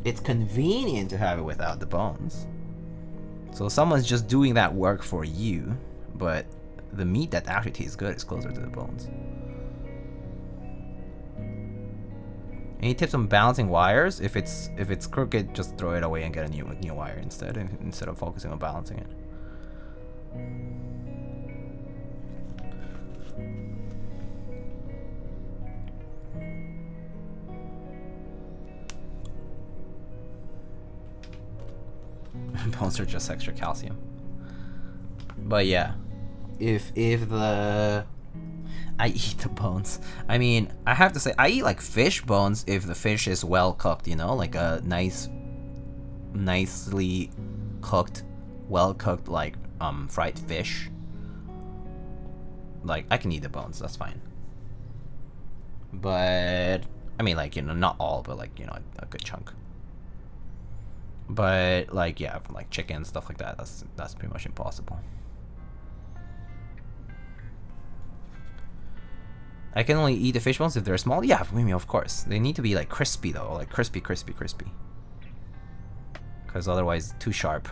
It's convenient to have it without the bones. So someone's just doing that work for you, but the meat that actually tastes good is closer to the bones. Any tips on balancing wires? If it's crooked, just throw it away and get a new wire instead of focusing on balancing it. Bones are just extra calcium. But yeah, if the I eat the bones. I mean, I have to say, I eat like fish bones if the fish is well cooked, you know, like a nicely cooked, well cooked, like fried fish. Like I can eat the bones, that's fine. But I mean, like, you know, not all, but like, you know, a good chunk. But like, yeah, from like chicken and stuff like that, that's pretty much impossible. I can only eat the fish bones if they're small. Yeah, I mean, of course. They need to be like crispy though, like crispy. Because otherwise, too sharp.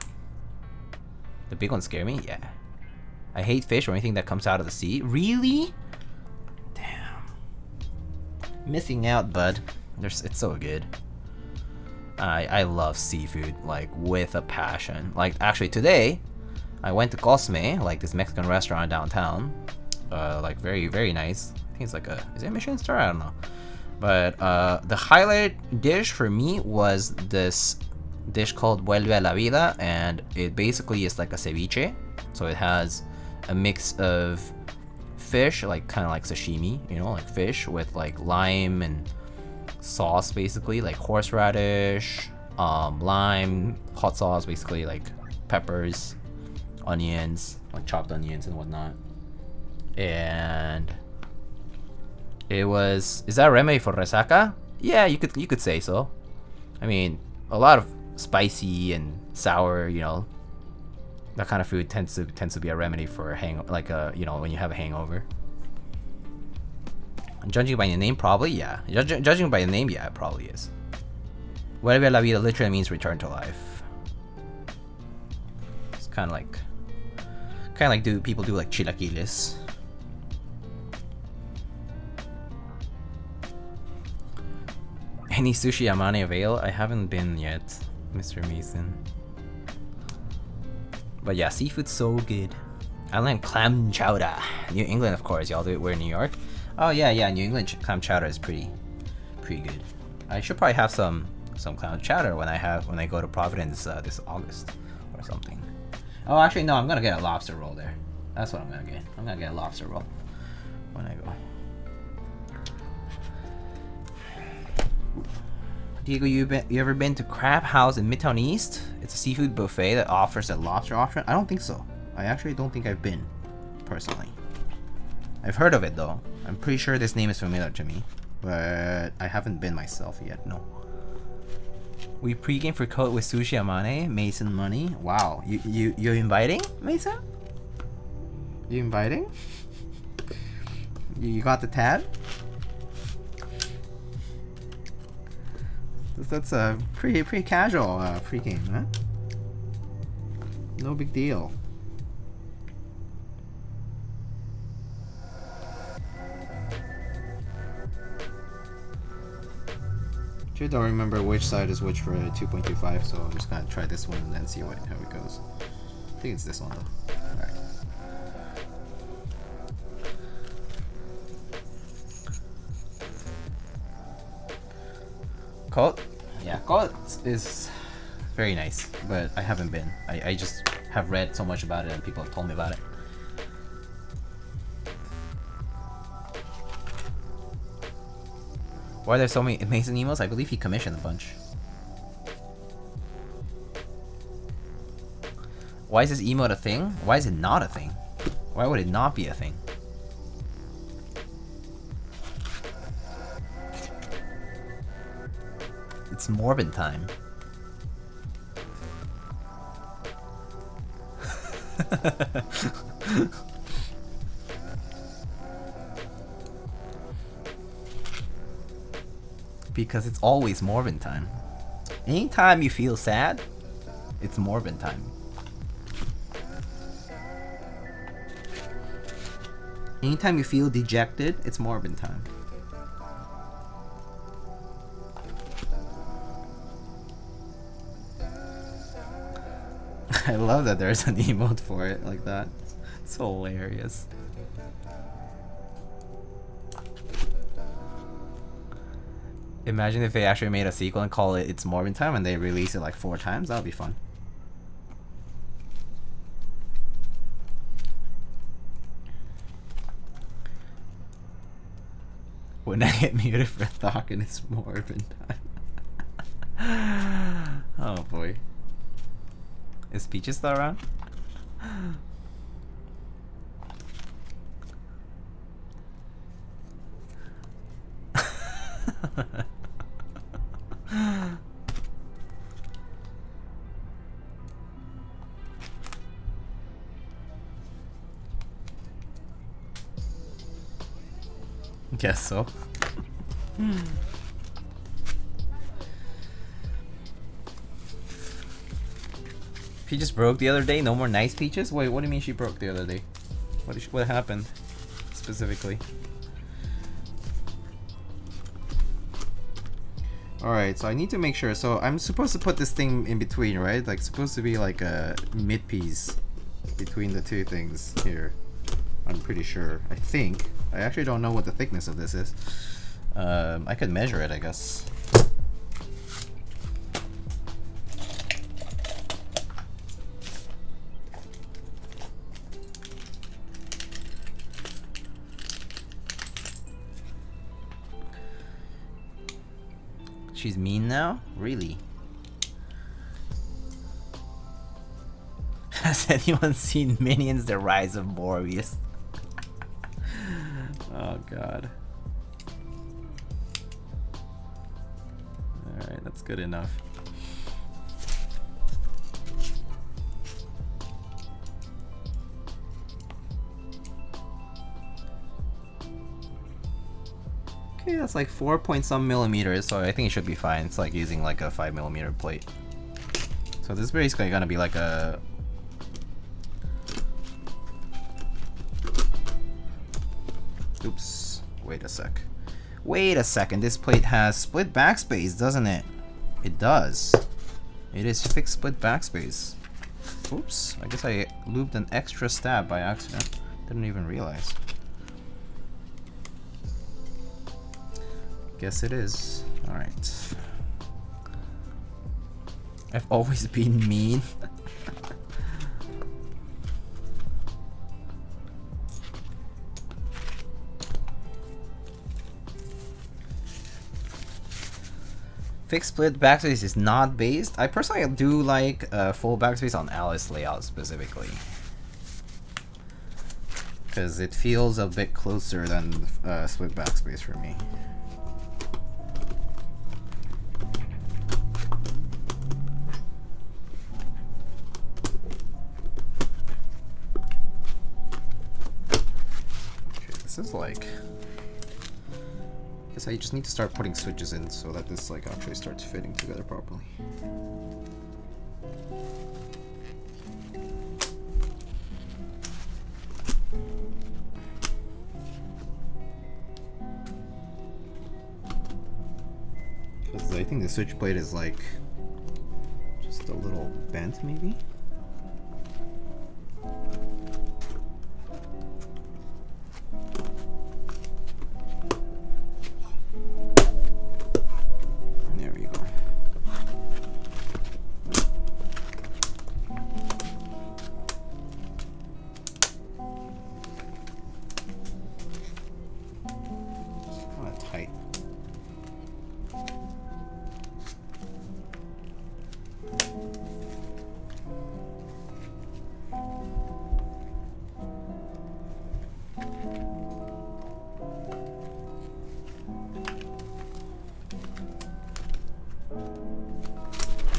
The big ones scare me. Yeah. I hate fish or anything that comes out of the sea. Really? Damn. Missing out, bud. It's so good. I love seafood, like with a passion. Like actually today, I went to Cosme, like this Mexican restaurant downtown. Like very, very nice. I think it's like is it a Michelin star? I don't know. But the highlight dish for me was this dish called Vuelve a la Vida, and it basically is like a ceviche. So it has a mix of fish, like kind of like sashimi, you know, like fish with like lime and sauce, basically like horseradish, lime, hot sauce, basically like peppers, onions, like chopped onions and whatnot. And it was, is that a remedy for resaca? Yeah, you could say so. I mean, a lot of spicy and sour, you know, that kind of food tends to be a remedy for you know, when you have a hangover. Judging by the name, probably, yeah. Judging by the name, yeah, it probably is. Vuelve a la vida literally means return to life. It's kind of like people do like chilaquiles. Any sushi Yamane avail? I haven't been yet, Mr. Mason. But yeah, seafood's so good. I like clam chowder. New England, of course. Y'all do it. We're in New York. Oh yeah, New England clam chowder is pretty good. I should probably have some clam chowder when I go to Providence this August or something. Oh, actually no, I'm gonna get a lobster roll there. That's what I'm gonna get. I'm gonna get a lobster roll when I go. Diego, you ever been to Crab House in Midtown East? It's a seafood buffet that offers a lobster option. I don't think so. I actually don't think I've been, personally. I've heard of it though. I'm pretty sure this name is familiar to me, but I haven't been myself yet, no. We pregame for Coat with Sushi Amane, Mason Money. Wow, you inviting, Mason? You inviting? You got the tab? That's a pretty casual pregame, huh? No big deal. Actually, don't remember which side is which for 2.25, so I'm just gonna try this one and then see how it goes. I think it's this one though. Alright. Colt? Yeah, Colt is very nice, but I haven't been. I just have read so much about it and people have told me about it. Why are there so many amazing emails? I believe he commissioned a bunch. Why is this emote a thing? Why is it not a thing? Why would it not be a thing? It's Morbin time. Because it's always Morbin time. Anytime you feel sad, it's Morbin time. Anytime you feel dejected, it's Morbin time. I love that there's an emote for it like that. It's so hilarious. Imagine if they actually made a sequel and call it It's Morbin Time and they release it like 4 times. That would be fun. When I get muted for talking, it's Morbin Time. Oh boy. Is Peaches still around? Guess so. Peaches broke the other day. No more nice Peaches. Wait, what do you mean she broke the other day? What happened specifically? Alright, so I need to make sure. So I'm supposed to put this thing in between, right? Like, supposed to be like a mid-piece between the two things here. I'm pretty sure. I think. I actually don't know what the thickness of this is. I could measure it, I guess. She's mean now? Really? Has anyone seen Minions: The Rise of Morbius? Oh god. Alright, that's good enough. Okay, that's like 4 point some millimeters, so I think it should be fine. It's like using like a 5mm plate. So this is basically gonna be like a... Oops, wait a sec. Wait a second, this plate has split backspace, doesn't it? It does. It is fixed split backspace. Oops, I guess I lubed an extra stab by accident. Didn't even realize. Guess it is. Alright. I've always been mean. Fixed split backspace is not based. I personally do like full backspace on Alice layout specifically, because it feels a bit closer than split backspace for me. this is like... I guess I just need to start putting switches in so that this like actually starts fitting together properly. Because I think the switch plate is like just a little bent maybe.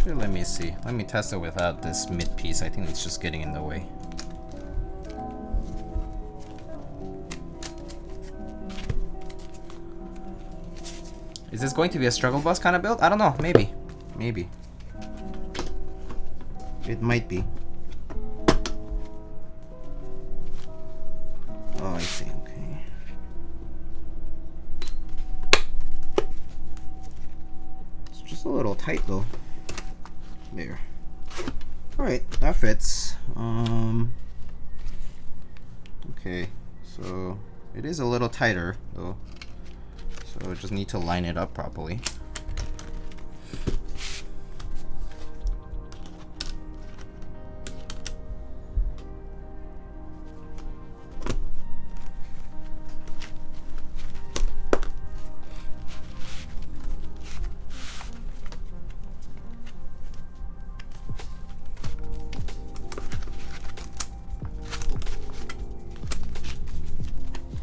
Let me see. Let me test it without this mid piece. I think it's just getting in the way. Is this going to be a struggle bus kind of build? I don't know. Maybe. Maybe. It might be. Oh, I see. Okay. It's just a little tight though. There. Alright, that fits. Okay, so it is a little tighter though. So just need to line it up properly.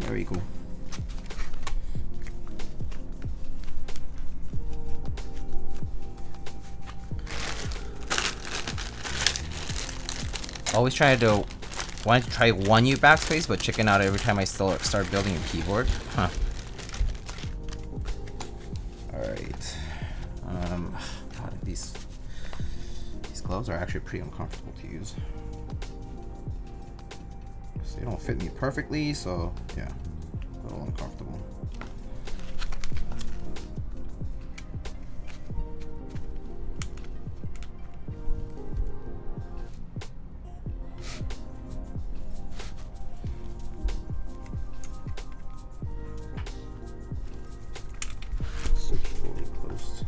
Very cool. Always try to want to try one new backspace, but chicken out every time I still start building a keyboard. Huh. Alright. God, these gloves are actually pretty uncomfortable to use. They don't fit me perfectly, so yeah, a little uncomfortable. Switch fully closed.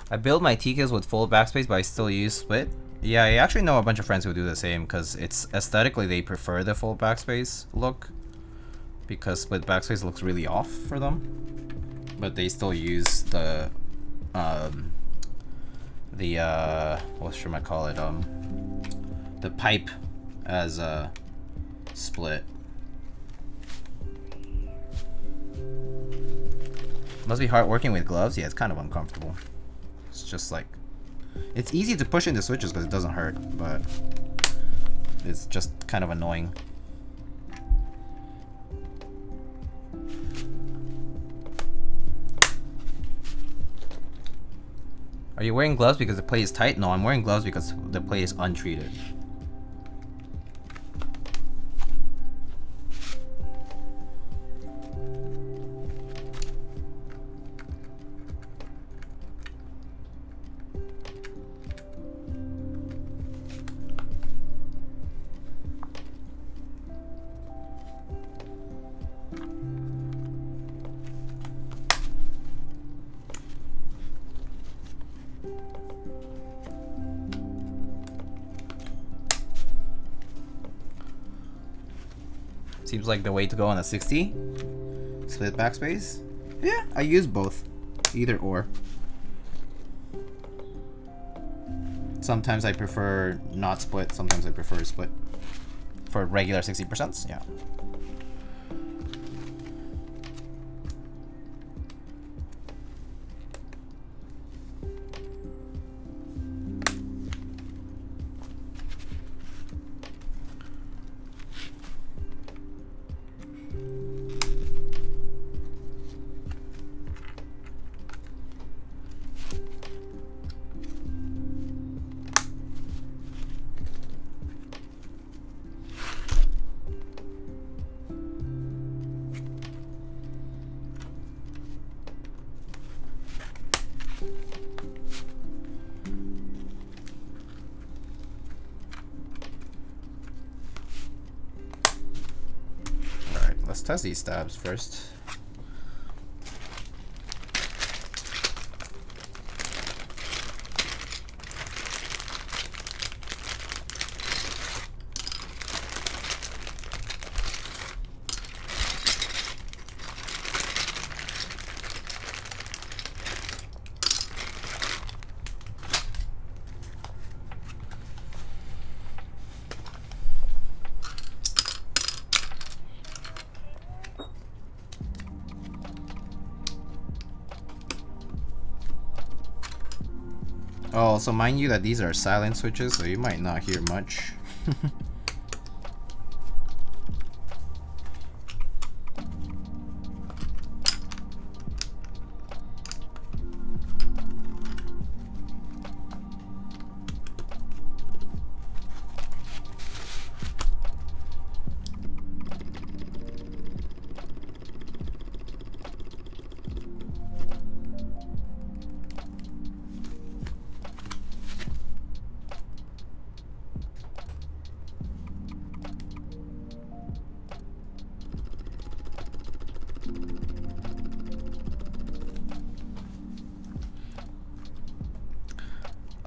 I build my T-Kills with full backspace, but I still use split. Yeah, I actually know a bunch of friends who do the same because it's aesthetically they prefer the full backspace look because split backspace looks really off for them. But they still use the what should I call it? The pipe as a split. Must be hard working with gloves. Yeah, it's kind of uncomfortable. It's just like, it's easy to push into switches because it doesn't hurt, but it's just kind of annoying. Are you wearing gloves because the plate is tight? No, I'm wearing gloves because the plate is untreated. Seems like the way to go on a 60. Split backspace. Yeah, I use both. Either or. Sometimes I prefer not split, sometimes I prefer split. For regular 60%, yeah. Let's test these stabs first. Oh, so mind you that these are silent switches, so you might not hear much.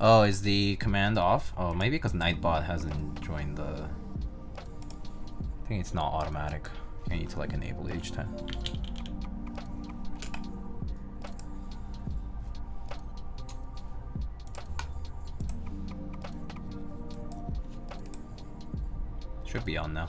Oh, is the command off? Oh, maybe because Nightbot hasn't joined the... I think it's not automatic. I need to like enable it each time. Should be on now.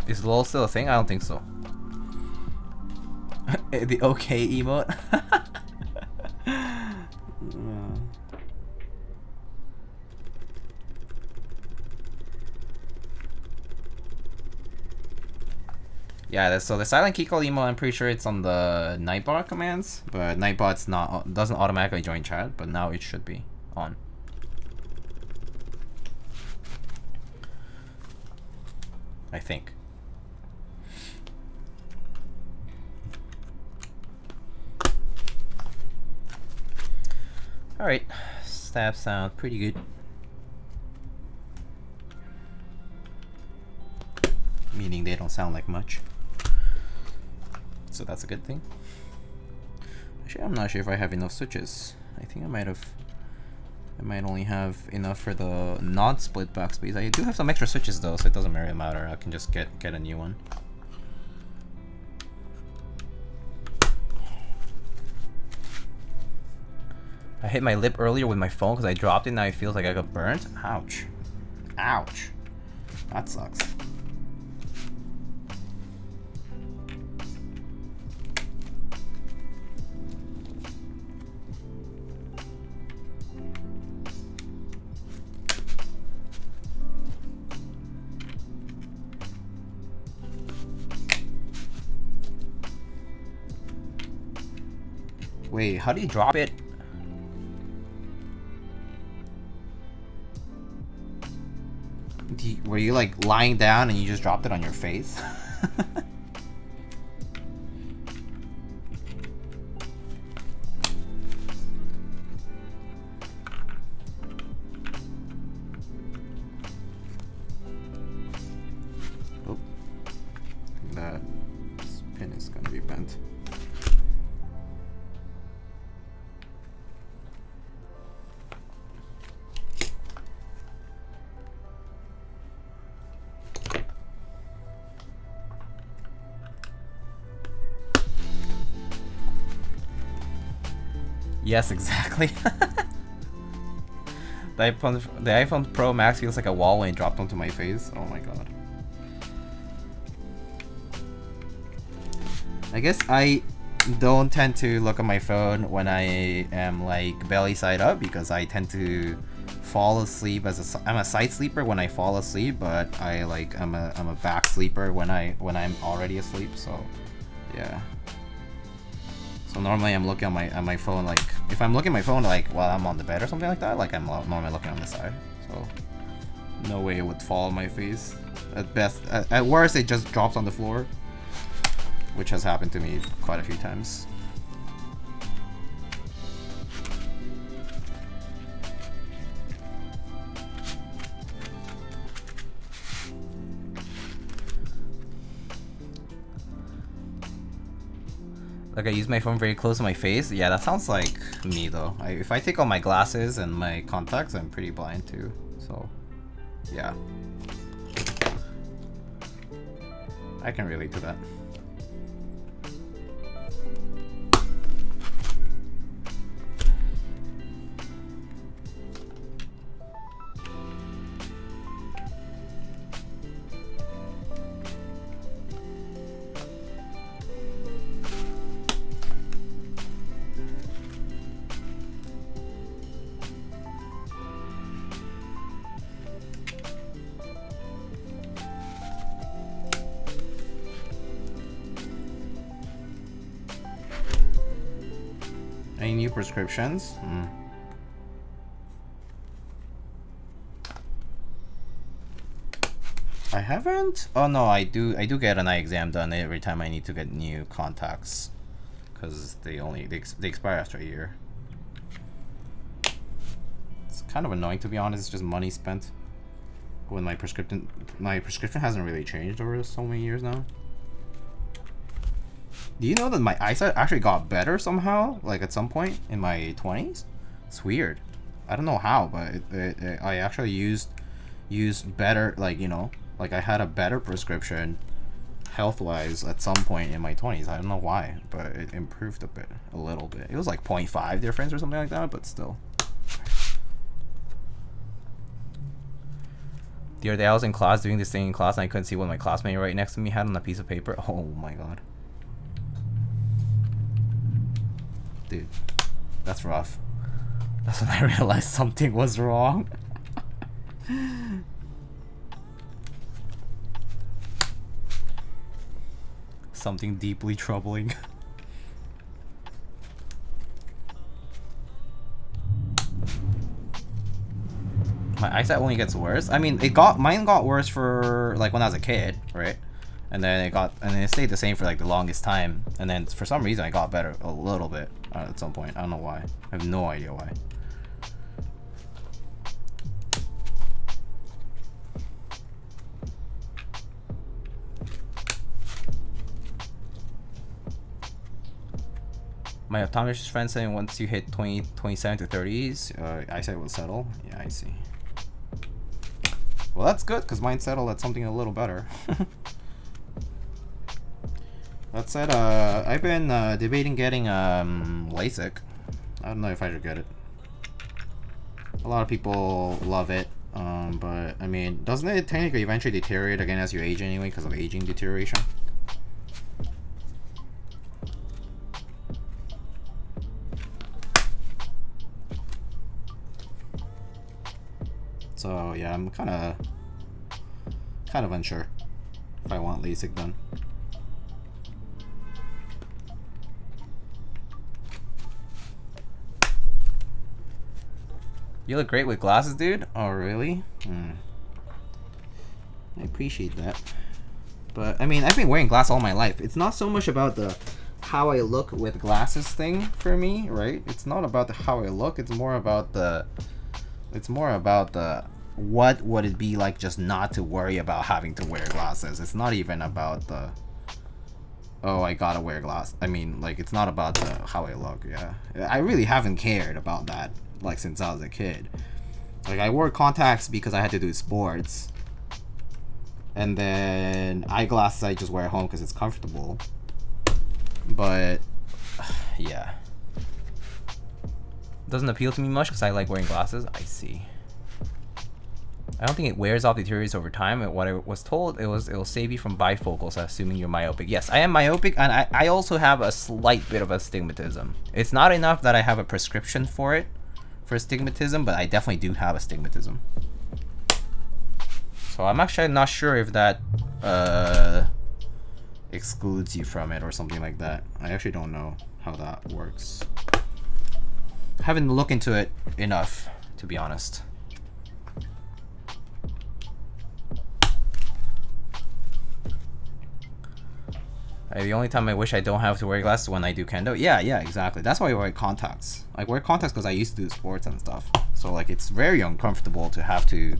Is LOL still a thing? I don't think so. The okay emote? Yeah, so the silent key call emote, I'm pretty sure it's on the Nightbot commands, but Nightbot's not doesn't automatically join chat, but now it should be on. I think. Alright, stabs sound pretty good. Meaning they don't sound like much. So that's a good thing. Actually, I'm not sure if I have enough switches. I think I might only have enough for the not split backspace. I do have some extra switches though, so it doesn't really matter. I can just get a new one. I hit my lip earlier with my phone because I dropped it. Now it feels like I got burnt. Ouch. Ouch. That sucks. Wait, how do you drop it? Were you like lying down and you just dropped it on your face? Oh, that pin is gonna be bent. Yes, exactly. The iPhone Pro Max feels like a wall when it dropped onto my face. Oh my god. I guess I don't tend to look at my phone when I am like belly side up because I tend to fall asleep I'm a side sleeper when I fall asleep, but I'm a back sleeper when I'm already asleep. So yeah. So normally I'm looking at my phone, like if I'm looking at my phone like while I'm on the bed or something like that, like I'm normally looking on the side. So no way it would fall on my face. At best, at worst, it just drops on the floor, which has happened to me quite a few times. Like I use my phone very close to my face. Yeah, that sounds like me though. If I take off my glasses and my contacts, I'm pretty blind too. So, yeah. I can relate to that. Any new prescriptions? I haven't. Oh no, I do get an eye exam done every time I need to get new contacts, because they expire after a year. It's kind of annoying, to be honest. It's just money spent when my prescription hasn't really changed over so many years now. Do you know that my eyesight actually got better somehow, like at some point in my 20s? It's weird. I don't know how, but I actually used better, like, you know, like I had a better prescription health-wise at some point in my 20s. I don't know why, but it improved a little bit. It was like 0.5 difference or something like that, but still. The other day I was in class doing this thing in class and I couldn't see what my classmate right next to me had on a piece of paper. Oh my god. Dude, that's rough. That's when I realized something was wrong. Something deeply troubling. My eyesight only gets worse. I mean, mine got worse for like when I was a kid, right? And then it stayed the same for like the longest time. And then for some reason I got better a little bit at some point. I don't know why. I have no idea why. My optometrist friend saying once you hit 27 to 30s, eyesight will settle. Yeah, I see. Well, that's good because mine settled at something a little better. That said, I've been debating getting LASIK. I don't know if I should get it. A lot of people love it. But I mean, doesn't it technically eventually deteriorate again as you age anyway because of aging deterioration? So yeah, I'm kind of unsure if I want LASIK done. You look great with glasses, dude. Oh, really? I appreciate that. But I mean, I've been wearing glasses all my life. It's not so much about the how I look with glasses thing for me, right? It's not about the how I look. It's more about the what would it be like just not to worry about having to wear glasses. It's not even about the oh, I gotta wear glasses. I mean, like, it's not about the how I look. Yeah, I really haven't cared about that like since I was a kid. Like, I wore contacts because I had to do sports, and then eyeglasses I just wear at home because it's comfortable. But yeah, doesn't appeal to me much because I like wearing glasses. I see. I don't think it wears off, deteriorates over time. What I was told, it'll save you from bifocals, assuming you're myopic. Yes, I am myopic, and I also have a slight bit of astigmatism. It's not enough that I have a prescription for it, for astigmatism, but I definitely do have astigmatism. So I'm actually not sure if that excludes you from it or something like that. I actually don't know how that works. I haven't looked into it enough, to be honest. The only time I wish I don't have to wear glasses is when I do kendo. Yeah, exactly. That's why I wear contacts. I wear contacts because I used to do sports and stuff. So like, it's very uncomfortable to have to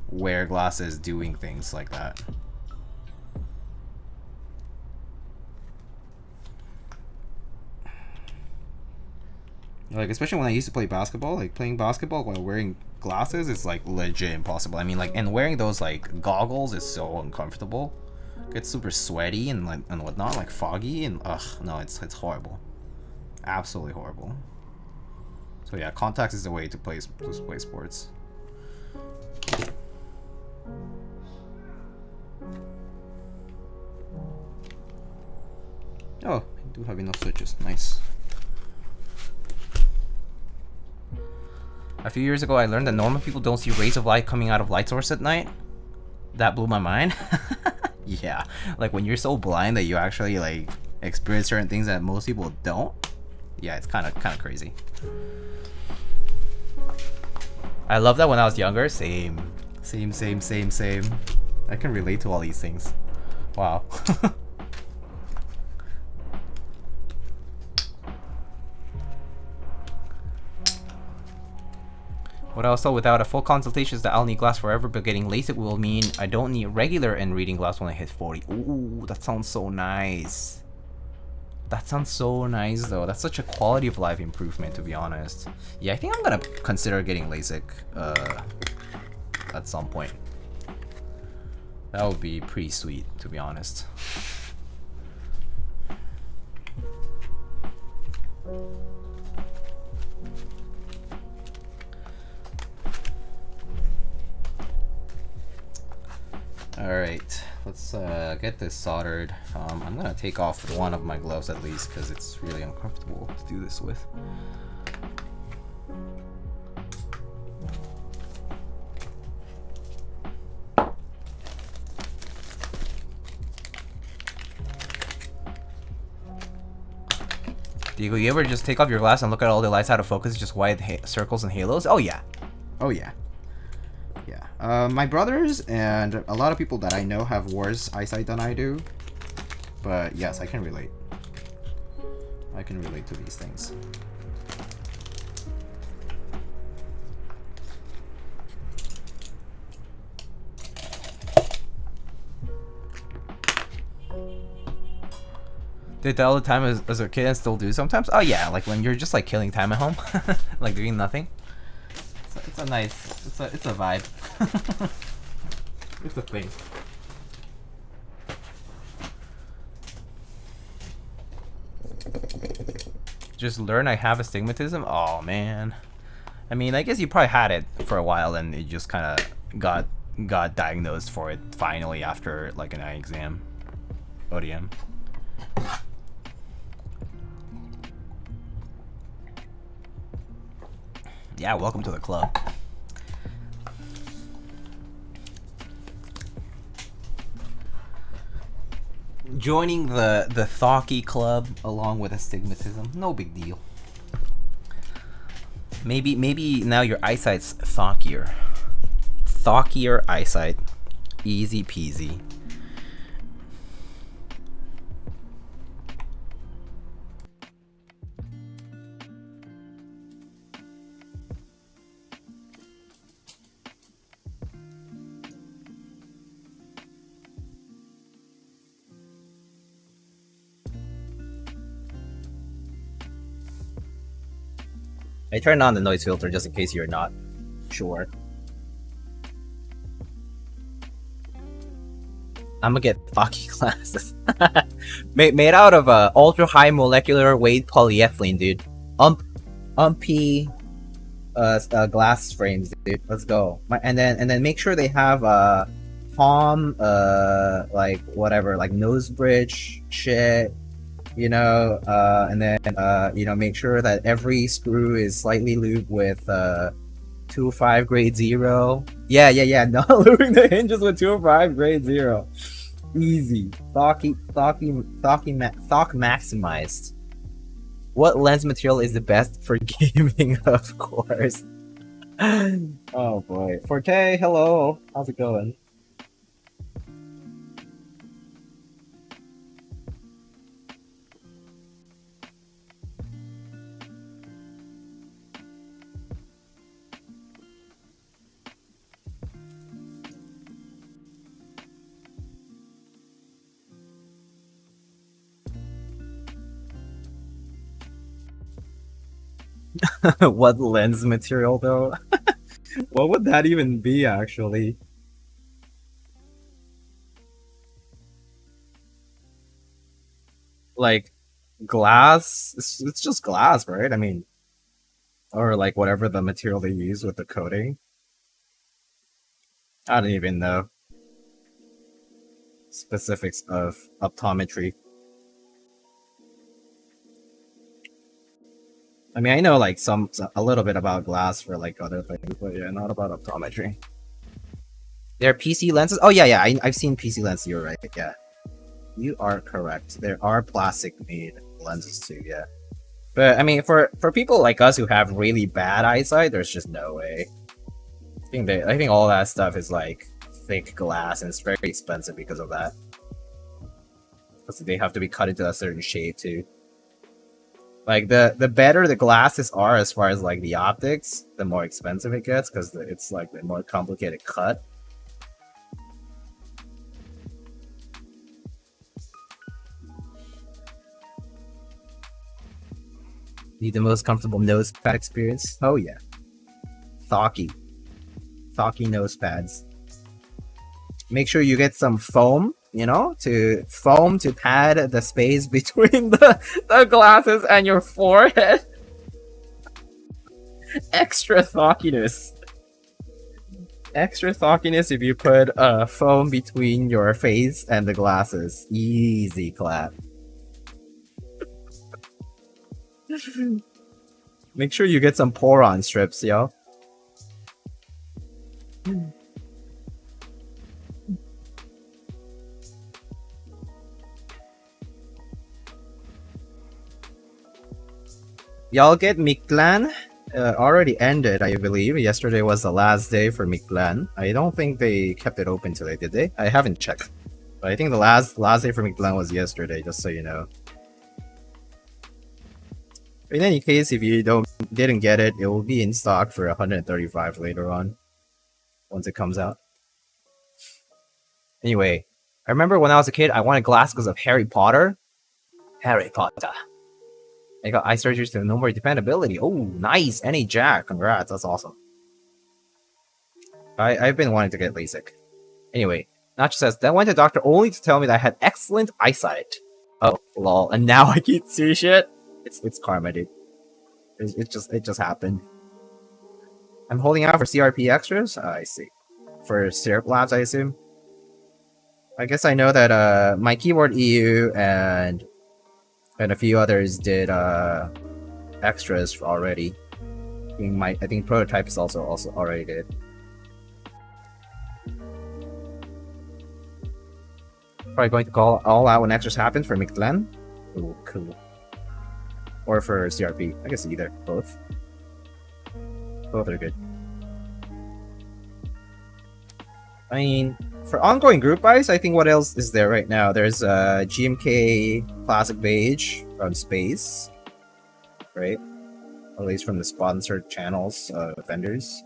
wear glasses doing things like that. Like, especially when I used to play basketball, like playing basketball while wearing glasses is like legit impossible. I mean, like, and wearing those like goggles is so uncomfortable. It's super sweaty and like and whatnot, like foggy, and no, it's horrible, absolutely horrible. So yeah, contacts is the way to play sports. Oh, I do have enough switches. Nice. A few years ago, I learned that normal people don't see rays of light coming out of light source at night. That blew my mind. Yeah, like when you're so blind that you actually like experience certain things that most people don't. Yeah, it's kind of crazy. I love that when I was younger. Same. I can relate to all these things. Wow. What else though? Without a full consultation is that I'll need glass forever, but getting LASIK will mean I don't need regular and reading glass when I hit 40. Ooh, that sounds so nice. That sounds so nice though. That's such a quality of life improvement, to be honest. Yeah, I think I'm gonna consider getting LASIK at some point. That would be pretty sweet, to be honest. Alright, let's get this soldered. I'm gonna take off one of my gloves at least because it's really uncomfortable to do this with. Diego, you ever just take off your glass and look at all the lights out of focus, just white circles and halos? Oh yeah. Oh yeah. Yeah. My brothers and a lot of people that I know have worse eyesight than I do. But yes, I can relate. I can relate to these things. Did that all the time as a kid and still do sometimes? Oh yeah, like when you're just like killing time at home, like doing nothing. It's a nice, it's a vibe. It's a thing. Just learn I have astigmatism. Oh man, I mean, I guess you probably had it for a while, and it just kind of got diagnosed for it finally after like an eye exam. ODM. Yeah, welcome to the club. Joining the Thawky club along with astigmatism, no big deal. Maybe now your eyesight's thawkier. Thawkier eyesight. Easy peasy. I turned on the noise filter just in case you're not sure. I'm gonna get Thawky glasses. made out of ultra high molecular weight polyethylene, dude. Umpy glass frames, dude. Let's go. And then make sure they have palm like whatever, like nose bridge shit, you know, and then you know, make sure that every screw is slightly lubed with 205 grade 0. Yeah, not lubing the hinges with 205 grade 0. Easy. Thawk maximized. What lens material is the best for gaming? Of course. Oh boy. Forte, hello. How's it going? What lens material though? What would that even be actually? Like glass? It's just glass, right? I mean, or like whatever the material they use with the coating. I don't even know specifics of optometry. I mean, I know like a little bit about glass for like other things, but yeah, not about optometry. There are PC lenses. Oh yeah, I've seen PC lenses. You're right. Yeah, you are correct. There are plastic made lenses too. Yeah, but I mean, for people like us who have really bad eyesight, there's just no way. I think all that stuff is like thick glass, and it's very expensive because of that. Because they have to be cut into a certain shape too. Like the better the glasses are as far as like the optics, the more expensive it gets because it's like the more complicated cut. Need the most comfortable nose pad experience? Oh yeah. Thawky nose pads. Make sure you get some foam, you know, to pad the space between the glasses and your forehead. Extra thawkiness. Extra thawkiness if you put foam between your face and the glasses. Easy clap. Make sure you get some pour-on strips, yo. Y'all get Mictlan? Already ended, I believe. Yesterday was the last day for Mictlan. I don't think they kept it open today, did they? I haven't checked. But I think the last day for Mictlan was yesterday, just so you know. In any case, if you didn't get it, it will be in stock for 135 later on. Once it comes out. Anyway, I remember when I was a kid, I wanted glasses because of Harry Potter. Harry Potter. I got eye surgery to no more dependability. Oh, nice! NA Jack, congrats, that's awesome. I've been wanting to get LASIK. Anyway, Nacho says, then I went to the doctor only to tell me that I had excellent eyesight. Oh, lol, and now I can't see shit? It's karma, dude. It just happened. I'm holding out for CRP extras. I see. For Syrup Labs, I assume. I guess I know that my keyboard EU and a few others did extras already. I think Prototypes also already did. Probably going to call all out when extras happens for McGlenn. Ooh, cool. Or for CRP. I guess either. Both. Both are good. I mean, for ongoing group buys, I think what else is there right now? There's GMK Classic Beige from Space, right? At least from the sponsored channels, vendors.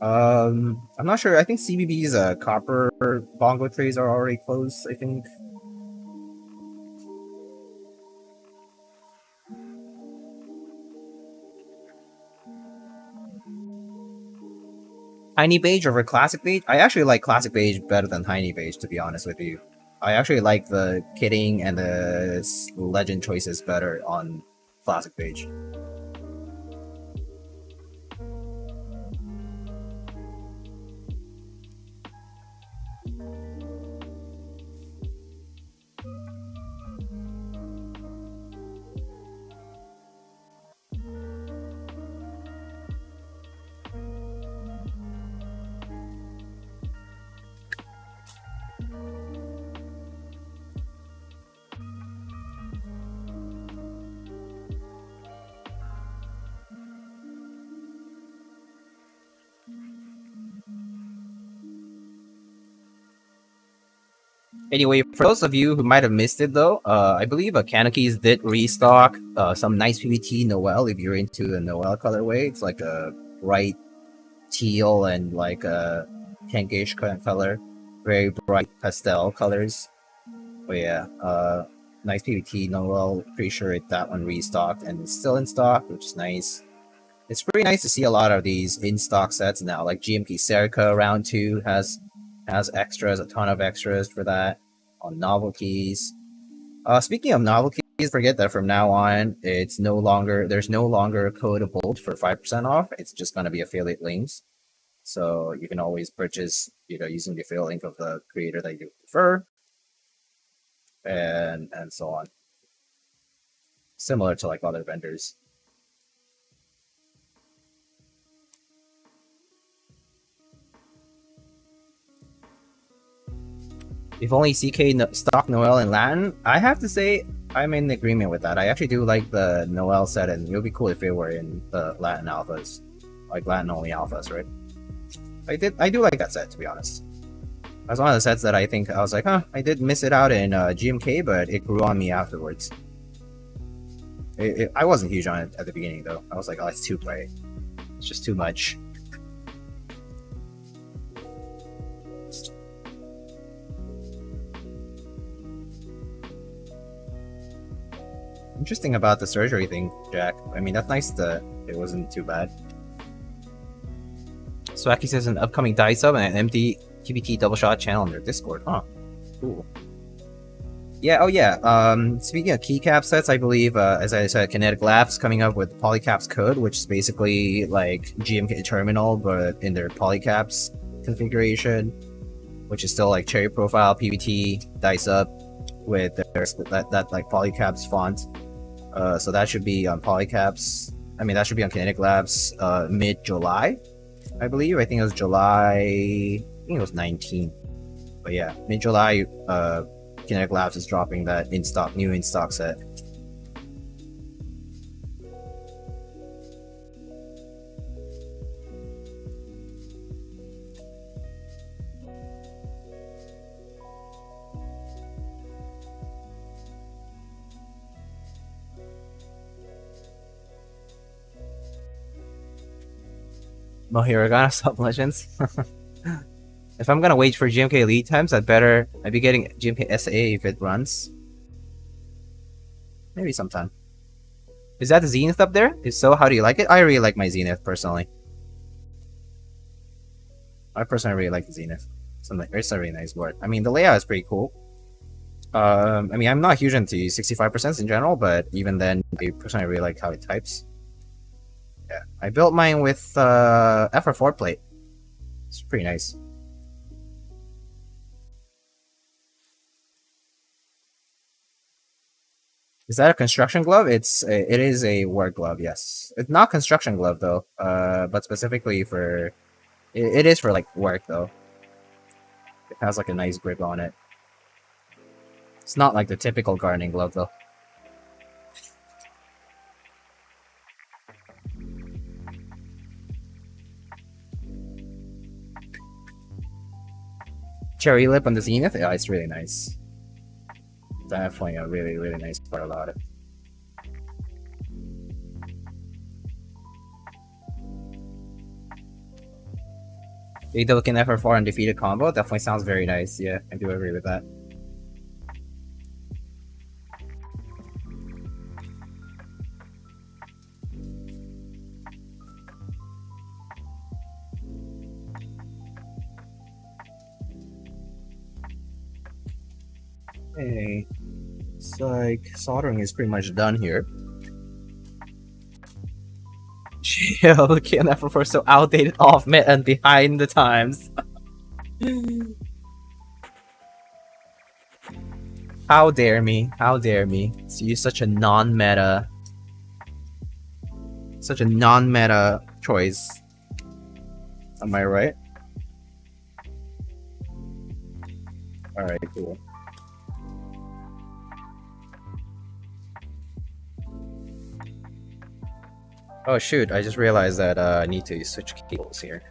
I'm not sure. I think CBB's copper bongo trays are already closed, I think. Tiny Beige over Classic Beige? I actually like Classic Beige better than Tiny Beige, to be honest with you. I actually like the kitting and the legend choices better on Classic Beige. Anyway, for those of you who might have missed it though, I believe CannonCaps did restock some nice PBT Noel if you're into the Noel colorway. It's like a bright teal and like a pinkish kind of color. Very bright pastel colors. But yeah, nice PBT Noel. Pretty sure that one restocked and it's still in stock, which is nice. It's pretty nice to see a lot of these in-stock sets now. Like GMP Serica Round 2 has extras, a ton of extras for that on novelties. Speaking of novelties, forget that from now on, there's no longer a code bolt for 5% off. It's just gonna be affiliate links. So you can always purchase, using the affiliate link of the creator that you prefer, and so on. Similar to like other vendors. If only CK stock Noel in Latin, I have to say I'm in agreement with that. I actually do like the Noel set, and it would be cool if it were in the Latin alphas, like Latin only alphas, right? I do like that set, to be honest. That's one of the sets that I think I was like, huh, I did miss it out in GMK, but it grew on me afterwards. I wasn't huge on it at the beginning though. I was like, oh, it's too bright. It's just too much. Interesting about the surgery thing, Jack. I mean, that's nice that it wasn't too bad. Swaki says an upcoming die sub and an empty TBT double shot channel on their Discord. Huh. Cool. Yeah, oh yeah. Speaking of keycap sets, I believe, as I said, Kinetic Labs coming up with Polycaps code, which is basically like GMK terminal, but in their Polycaps configuration, which is still like cherry profile PBT dice up with that like Polycaps font. So that should be on Polycaps. I mean, that should be on Kinetic Labs mid-July, I believe. I think it was July. I think it was 19. But yeah, mid-July. Kinetic Labs is dropping that new in-stock set. Mohiragana Sub Legends. If I'm gonna wait for GMK lead times, I'd be getting GMK SA if it runs. Maybe sometime. Is that the Zenith up there? If so, how do you like it? I really like my Zenith personally. I personally really like the Zenith. It's a really nice board. I mean, the layout is pretty cool. I mean, I'm not huge into 65% in general, but even then, I personally really like how it types. Yeah, I built mine with FR4 plate. It's pretty nice. Is that a construction glove? It is a work glove. Yes, it's not construction glove though. But specifically for it is for like work though. It has like a nice grip on it. It's not like the typical gardening glove though. Cherry lip on the Zenith. Yeah, it's really nice. Definitely a really nice part about it. AW can FR4 undefeated combo definitely sounds very nice. Yeah, I do agree with that. Hey, it's like soldering is pretty much done here. Yeah, the can FR4 so outdated, off meta, and behind the times. How dare me? How dare me? To use such a non-meta choice. Am I right? Alright, cool. Oh shoot, I just realized that I need to switch cables here.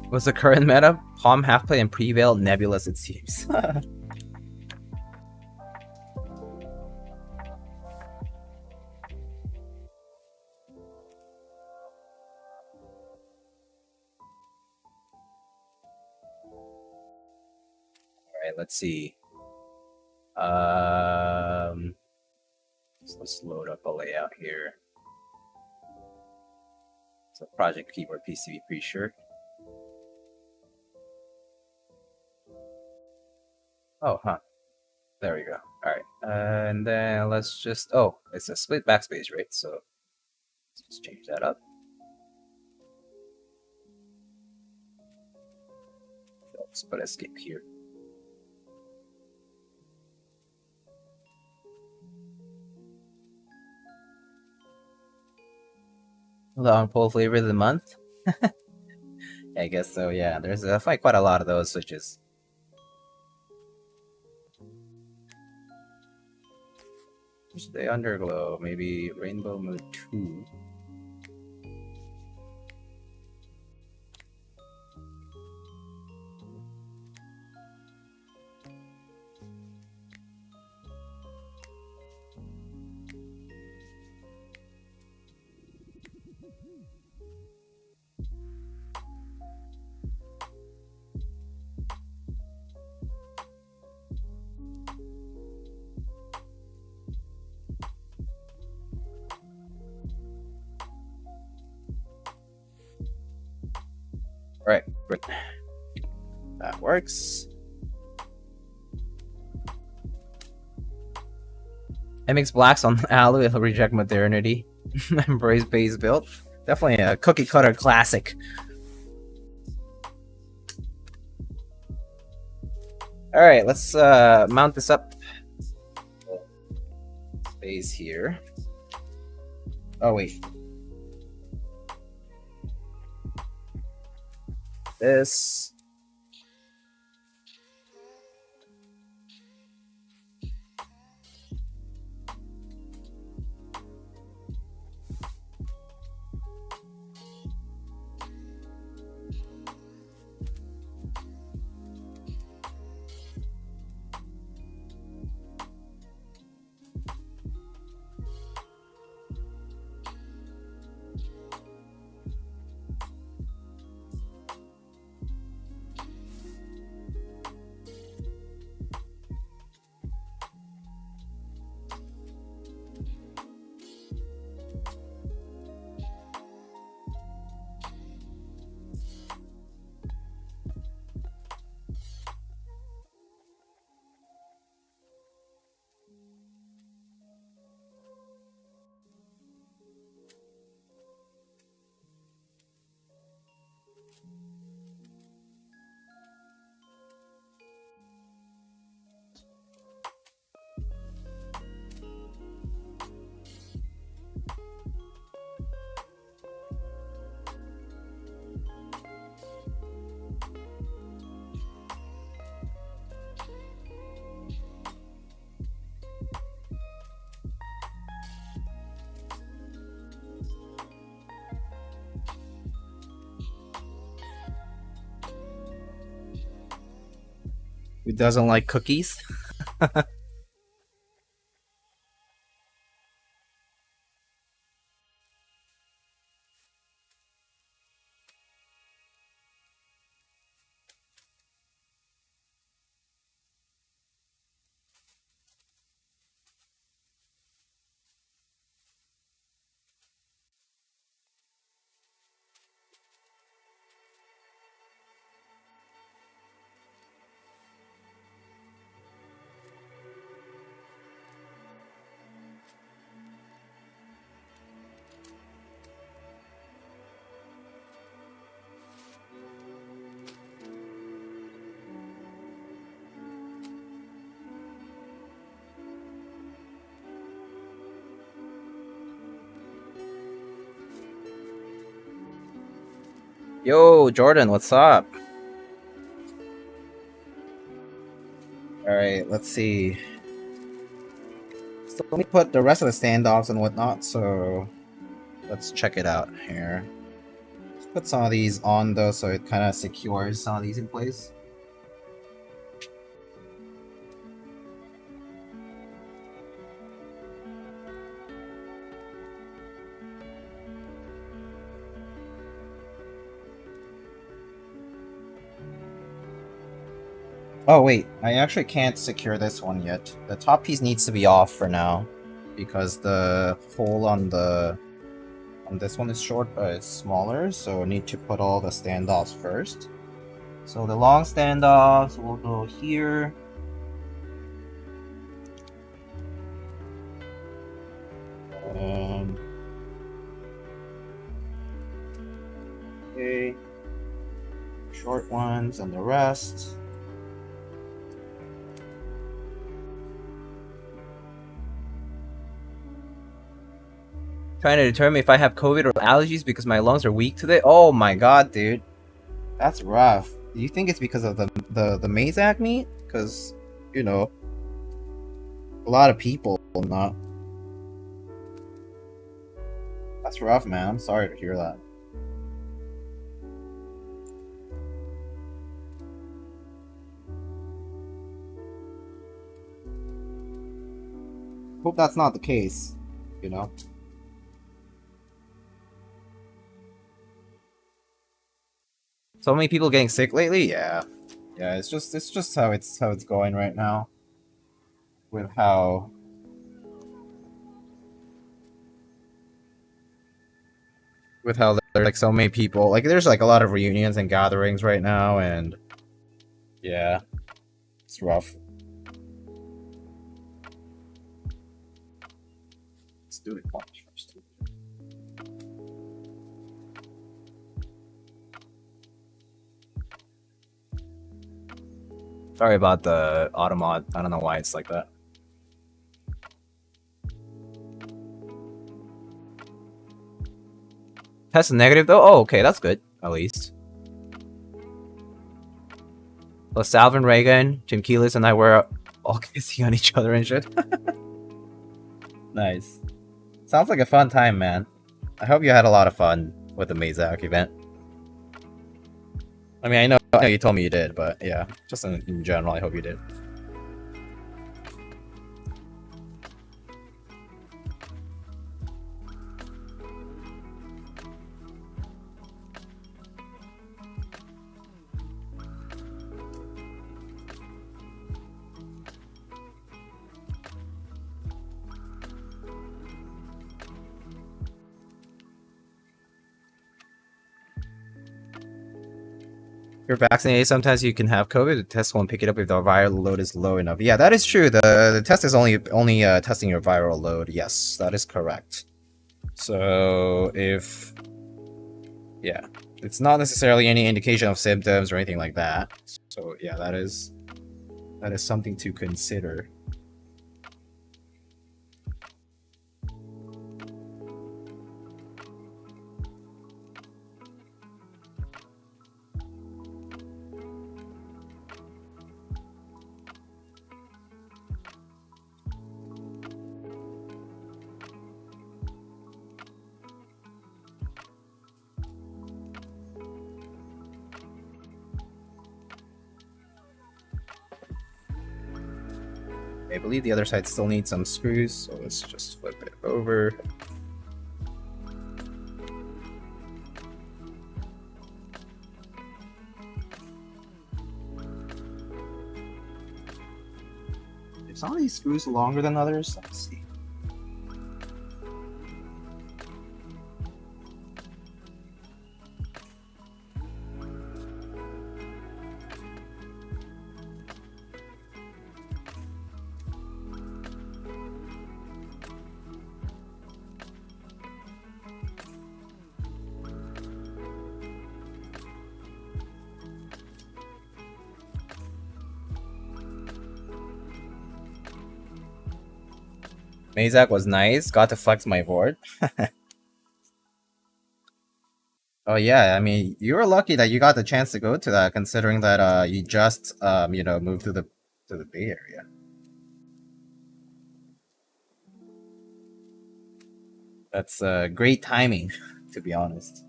What's the current meta? Palm, Halfplay, and Prevail nebulous, it seems. Alright, let's see. So let's load up a layout here. So project keyboard PCB, pretty sure. Oh, huh. There we go. Alright. And then let's just... Oh, it's a split backspace, right? So let's just change that up. Let's put escape here. The on-pull flavor of the month? I guess so, yeah. There's quite a lot of those switches. What's the underglow? Maybe Rainbow Mood 2. Alright, great. That works. MX Blacks on Alu, it'll reject modernity. Embrace base build. Definitely a cookie cutter classic. Alright, let's mount this up. Base here. Oh wait. This. Who doesn't like cookies? Yo, Jordan, what's up? Alright, let's see. So let me put the rest of the standoffs and whatnot, so let's check it out here. Let's put some of these on though, so it kind of secures some of these in place. Oh wait, I actually can't secure this one yet. The top piece needs to be off for now, because the hole on this one is short, it's smaller, so I need to put all the standoffs first. So the long standoffs will go here. Okay, short ones and the rest. Trying to determine if I have COVID or allergies because my lungs are weak today. Oh my god, dude. That's rough. Do you think it's because of the maize acne? Because, you know, a lot of people not. That's rough, man. I'm sorry to hear that. Hope that's not the case, you know? So many people getting sick lately? Yeah. Yeah, it's just how it's going right now. With how there's like so many people. Like there's like a lot of reunions and gatherings right now, and yeah, it's rough. Let's do the punch first. Sorry about the automod. I don't know why it's like that. Test negative though? Oh, okay, that's good, at least. Plus Salvin, Reagan, Jim Keelis, and I were all kissing on each other and shit. Nice. Sounds like a fun time, man. I hope you had a lot of fun with the Mazak event. I mean, I know you told me you did, but yeah, just in general, I hope you did. If you're vaccinated, sometimes you can have COVID. The test won't pick it up if the viral load is low enough. Yeah, that is true. The test is only testing your viral load. Yes, that is correct. So if yeah, it's not necessarily any indication of symptoms or anything like that. So yeah, that is something to consider. I believe the other side still needs some screws, so let's just flip it over. Are some of these screws longer than others? Let's see. Mazak was nice. Got to flex my board. Oh yeah, I mean, you were lucky that you got the chance to go to that, considering that you just you know, moved to the Bay Area. That's great timing, to be honest.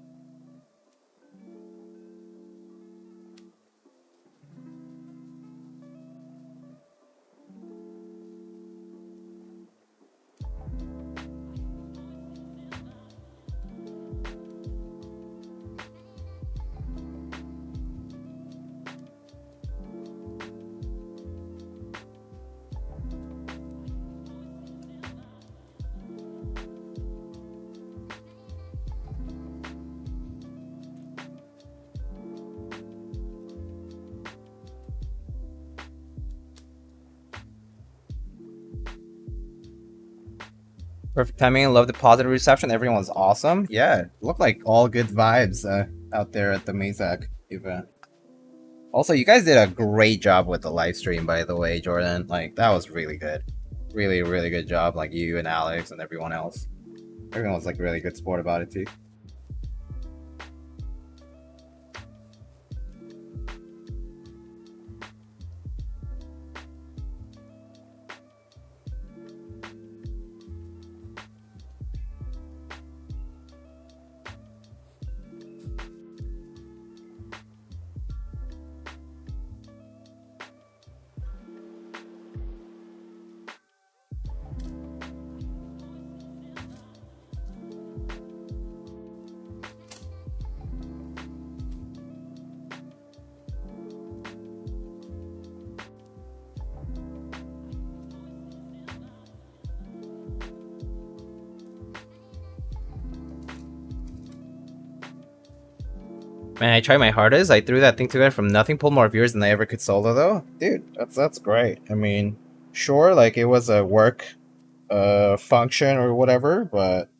Perfect timing. Love the positive reception. Everyone was awesome. Yeah, looked like all good vibes out there at the Mazak event. Also, you guys did a great job with the live stream, by the way, Jordan. Like, that was really good. Really, really good job. Like, you and Alex and everyone else. Everyone was like really good sport about it too. Man, I tried my hardest. I threw that thing together from nothing, pulled more viewers than I ever could solo though. Dude, that's great. I mean, sure, like it was a work function or whatever, but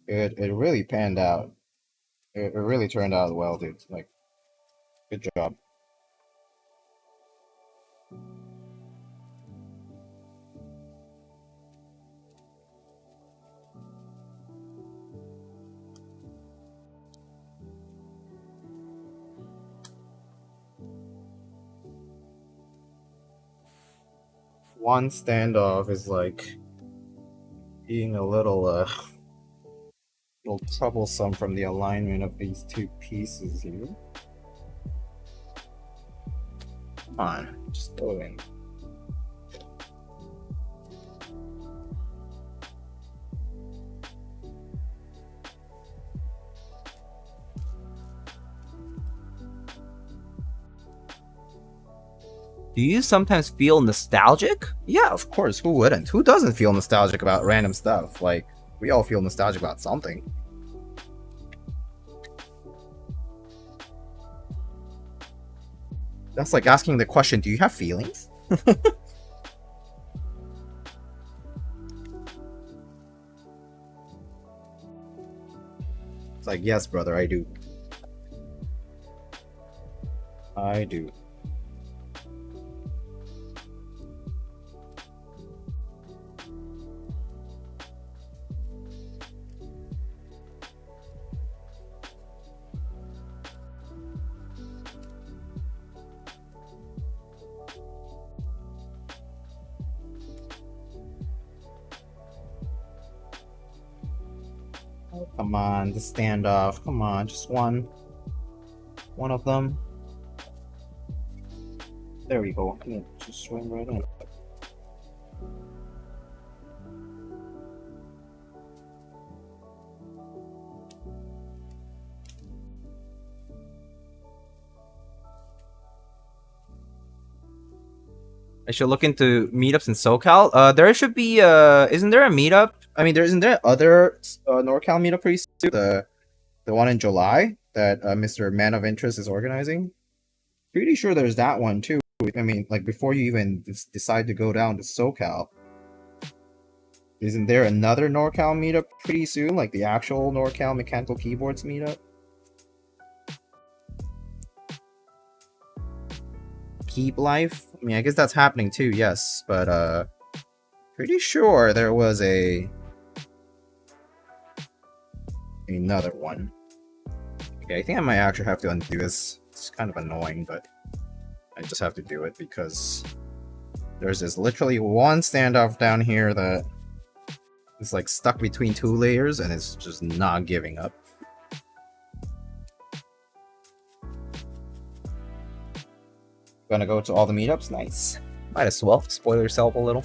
it really panned out. It really turned out well, dude. Like, good job. One standoff is like being a little troublesome from the alignment of these two pieces here. Come on, just go in. Do you sometimes feel nostalgic? Yeah, of course, who wouldn't? Who doesn't feel nostalgic about random stuff? Like, we all feel nostalgic about something. That's like asking the question, do you have feelings? It's like, yes, brother, I do. I do. Oh, come on, the standoff. Come on, just one. One of them. There we go. Yeah, just swing right in. I should look into meetups in SoCal. There should be isn't there a meetup? I mean, isn't there other NorCal meetup pretty soon? The one in July that Mr. Man of Interest is organizing. Pretty sure there's that one too. I mean, like before you even decide to go down to SoCal, isn't there another NorCal meetup pretty soon? Like the actual NorCal Mechanical Keyboards meetup? Keep Life? I mean, I guess that's happening too, yes. But, pretty sure there was another one. Okay, I think I might actually have to undo this. It's kind of annoying, but I just have to do it because there's this literally one standoff down here that is like stuck between two layers and it's just not giving up. Gonna go to all the meetups? Nice. Might as well spoil yourself a little.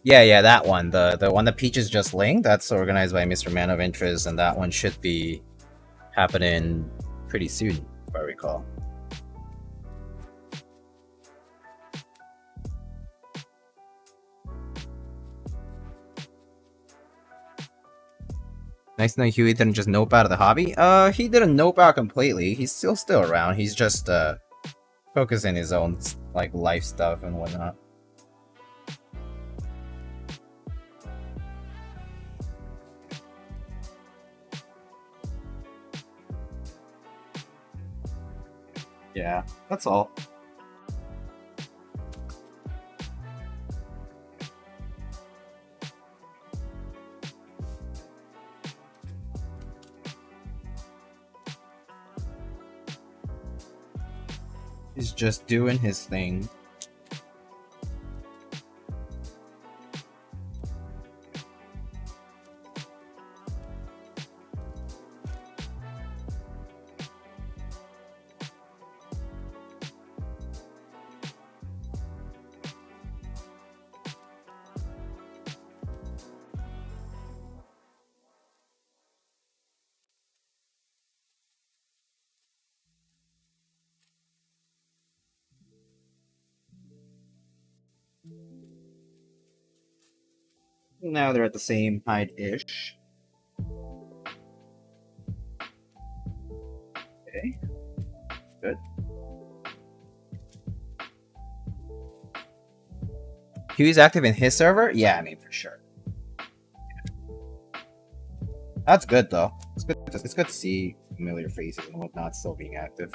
Yeah, that one. The one that Peaches just linked, that's organized by Mr. Man of Interest, and that one should be happening pretty soon, if I recall. Nice to know Huey didn't just nope out of the hobby. He didn't nope out completely. He's still around. He's just focusing his own like life stuff and whatnot. Yeah, that's all. He's just doing his thing. Now they're at the same height-ish. Okay. Good. Huey's active in his server? Yeah, I mean, for sure. Yeah. That's good, though. It's good to see familiar faces and whatnot still being active.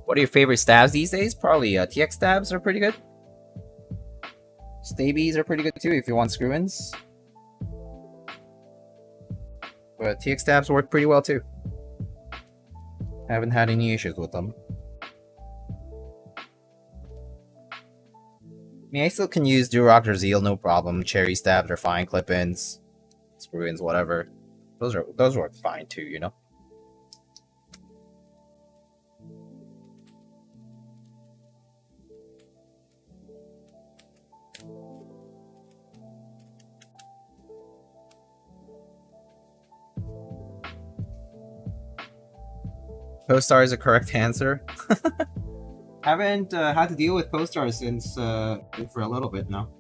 What are your favorite stabs these days? Probably TX stabs are pretty good. Stabies are pretty good too if you want screw-ins. But TX stabs work pretty well too. Haven't had any issues with them. I mean, I still can use Durock or Zeal, no problem. Cherry stabs are fine. Clip-ins, screw-ins, whatever. Those work fine too, you know. Co-star is a correct answer. Haven't had to deal with co-stars since for a little bit now.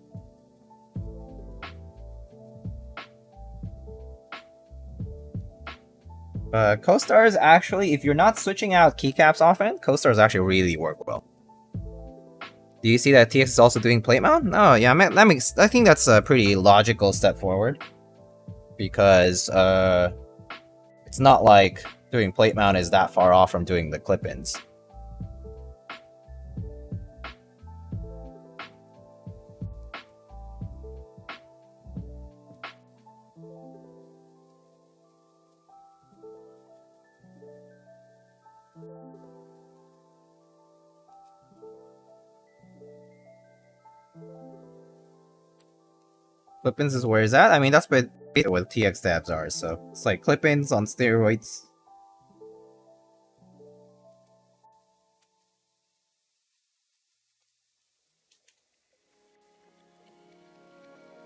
Co-stars actually, if you're not switching out keycaps often, co-stars actually really work well. Do you see that TX is also doing plate mount? Oh yeah, I think that's a pretty logical step forward. Because it's not like doing plate mount is that far off from doing the clip-ins. Clip-ins is where is that? I mean, that's what TX tabs are, so it's like clip-ins on steroids.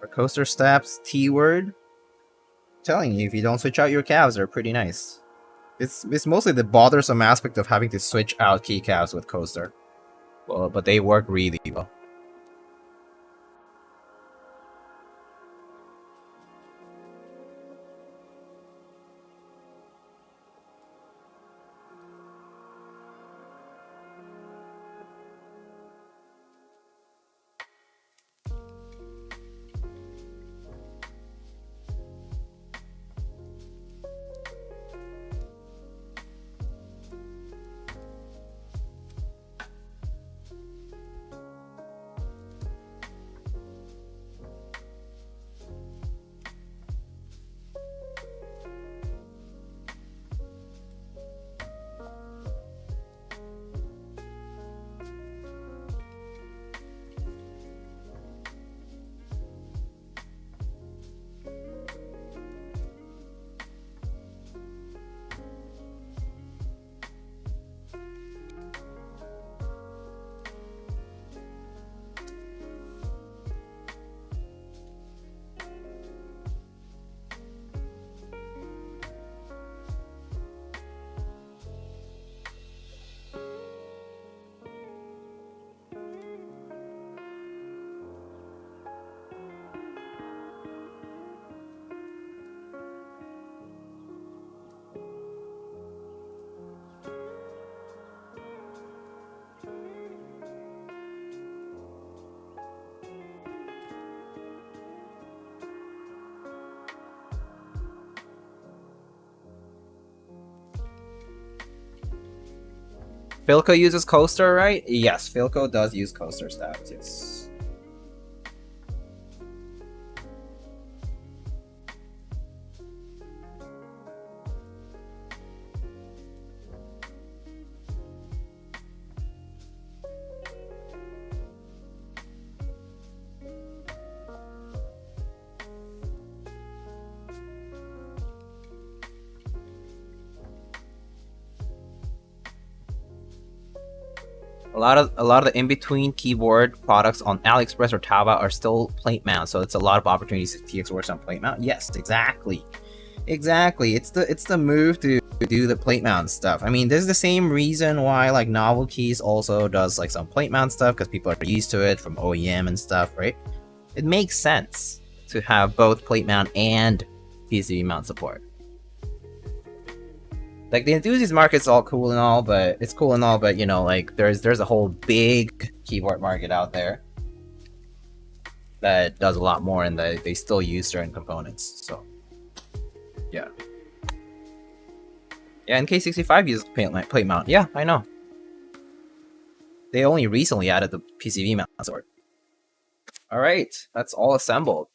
For coaster stabs, T-word. Telling you, if you don't switch out your calves, they're pretty nice. It's mostly the bothersome aspect of having to switch out keycaps with coaster. Well, but they work really well. Philco uses coaster, right? Yes, Philco does use coaster stabs, yes. A lot of the in-between keyboard products on AliExpress or Taobao are still plate mount, so it's a lot of opportunities if TX works on plate mount. Yes, exactly. It's the move to do the plate mount stuff. I mean, there's the same reason why like Novelties also does like some plate mount stuff, because people are used to it from OEM and stuff, right? It makes sense to have both plate mount and PCB mount support. Like, the enthusiast market's all cool and all, but it's cool and all, but you know, like there's a whole big keyboard market out there that does a lot more, and they still use certain components. So yeah. Yeah, and K65 uses plate mount. Yeah, I know. They only recently added the PCB mount support. Alright, that's all assembled.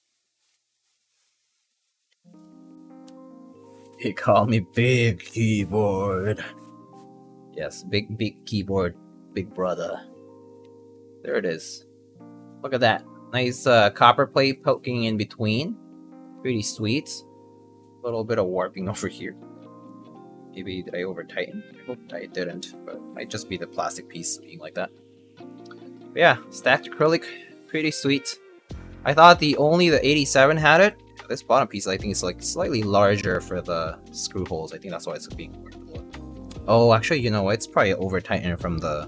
He called me Big Keyboard. Yes, big keyboard, big brother. There it is. Look at that. Nice copper plate poking in between. Pretty sweet. A little bit of warping over here. Maybe did I over tighten? I hope I didn't, but it might just be the plastic piece being like that. But yeah, stacked acrylic, pretty sweet. I thought only the 87 had it. This bottom piece, I think, is like slightly larger for the screw holes. I think that's why it's being worked a little. Oh, actually, you know what? It's probably over tightened from the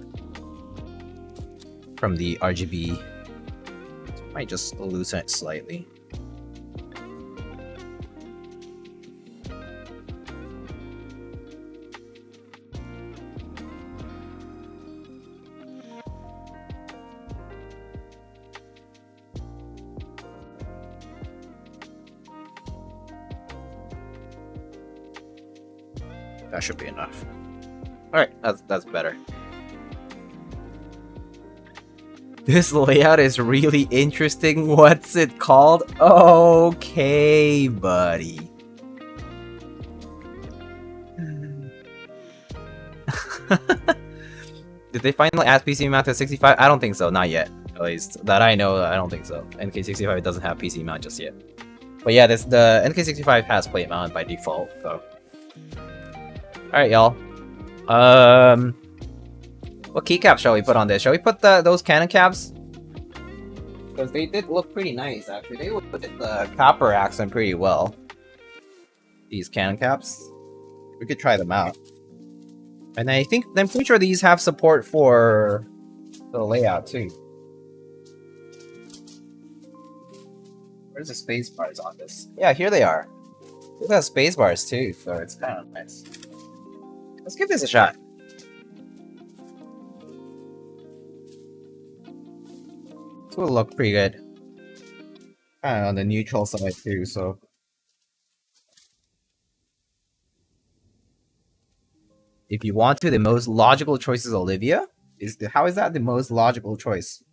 RGB. So I might just loosen it slightly. That should be enough. Alright, that's better. This layout is really interesting. What's it called? Okay, buddy. Did they finally add PC mount to 65? I don't think so, not yet. At least that I know, I don't think so. NK65 doesn't have PC mount just yet. But yeah, the NK65 has plate mount by default, so. Alright, y'all. What keycaps shall we put on this? Shall we put those CannonCaps? Because they did look pretty nice, actually. They look at the copper accent pretty well. These CannonCaps. We could try them out. And I'm pretty sure these have support for the layout too. Where's the space bars on this? Yeah, here they are. These have space bars too, so it's kind of nice. Let's give this a shot. This will look pretty good. Kind of on the neutral side too, so. If you want to, the most logical choice is Olivia. How is that the most logical choice?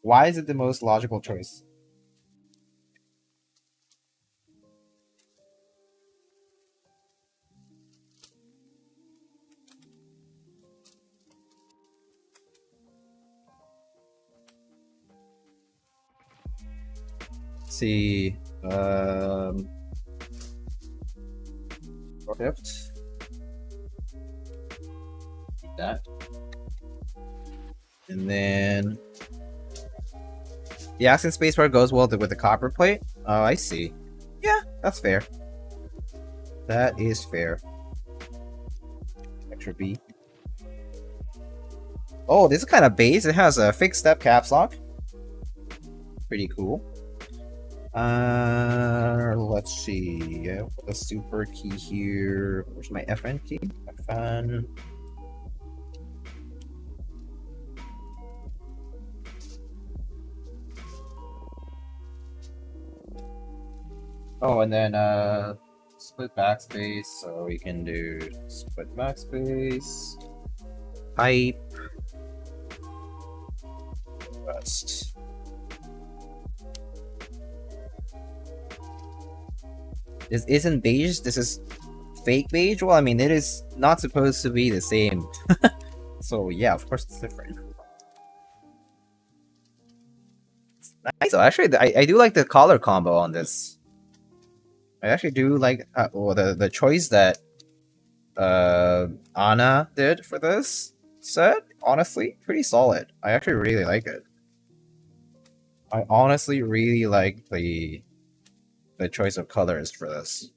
Why is it the most logical choice? Let's see. Shift. That. And then the accent spacebar goes well with the copper plate. Oh, I see. Yeah, that's fair. That is fair. Extra B. Oh, this is kind of base. It has a fixed step caps lock. Pretty cool. Let's see. I put a super key here. Where's my FN key? FN. Oh, and then split backspace, so we can do split backspace. Pipe. Rest. This isn't beige, this is fake beige? Well, I mean, it is not supposed to be the same. So yeah, of course it's different. It's nice. So actually, I do like the color combo on this. I actually do like the choice that Anna did for this set. Honestly, pretty solid. I actually really like it. I honestly really like the choice of colors for this.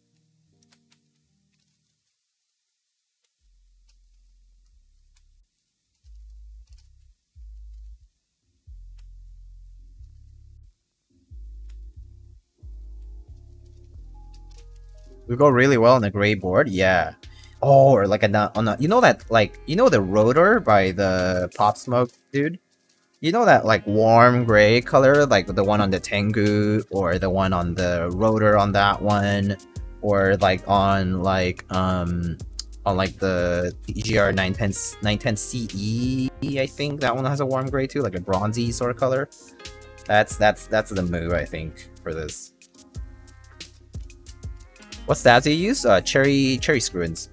We go really well on the gray board, yeah. Oh, or like on a you know that the rotor by the Pop Smoke dude? You know that like warm gray color, like the one on the Tengu, or the one on the rotor on that one, or like on the EGR 910 CE, I think that one has a warm gray too, like a bronzy sort of color. That's the move, I think, for this. What stabs do you use? Cherry screw-ins.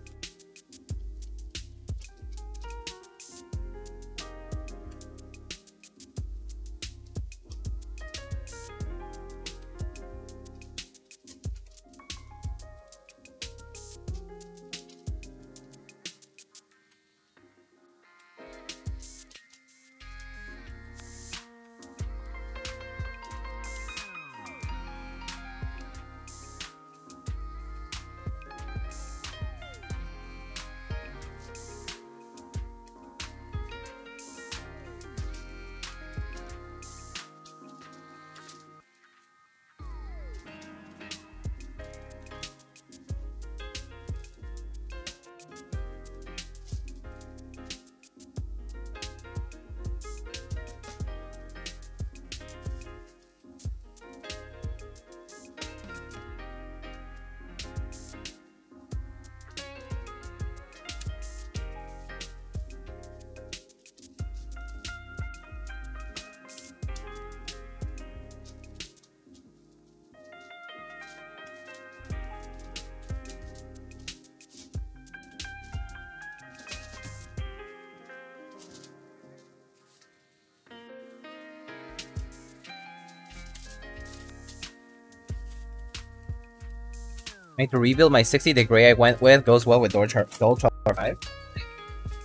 Make to rebuild my 60. The gray I went with goes well with Dolce 5.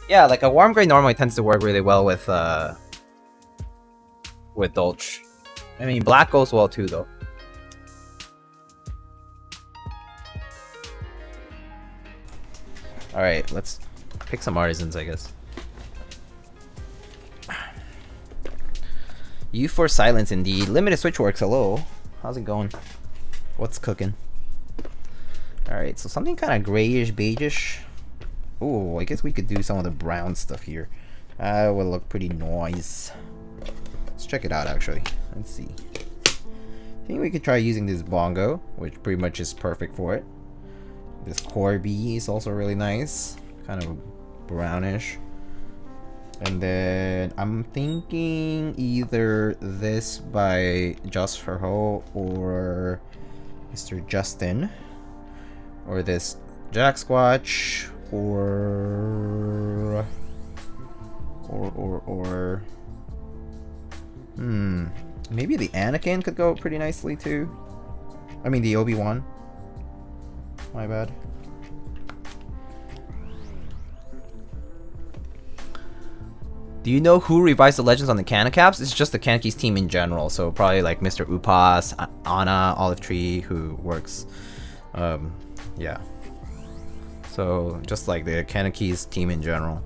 Yeah, like a warm gray normally tends to work really well with Dolce. I mean, black goes well too, though. All right, let's pick some artisans, I guess. You for silence, indeed. Limited switch works. Hello, how's it going? What's cooking? All right, so something kind of grayish, beigeish. Oh, I guess we could do some of the brown stuff here. That would look pretty nice. Let's check it out, actually. Let's see. I think we could try using this bongo, which pretty much is perfect for it. This Corby is also really nice, kind of brownish. And then I'm thinking either this by Just For Ho or Mr. Justin, or this Jack Squatch, or maybe the Anakin could go pretty nicely too. I mean the Obi-Wan. My bad. Do you know who revised the legends on the CannonCaps? It's just the CannonCaps team in general, so probably like Mr. Upas, Anna, Olive Tree, who works. Yeah. So just like the CannonCaps team in general.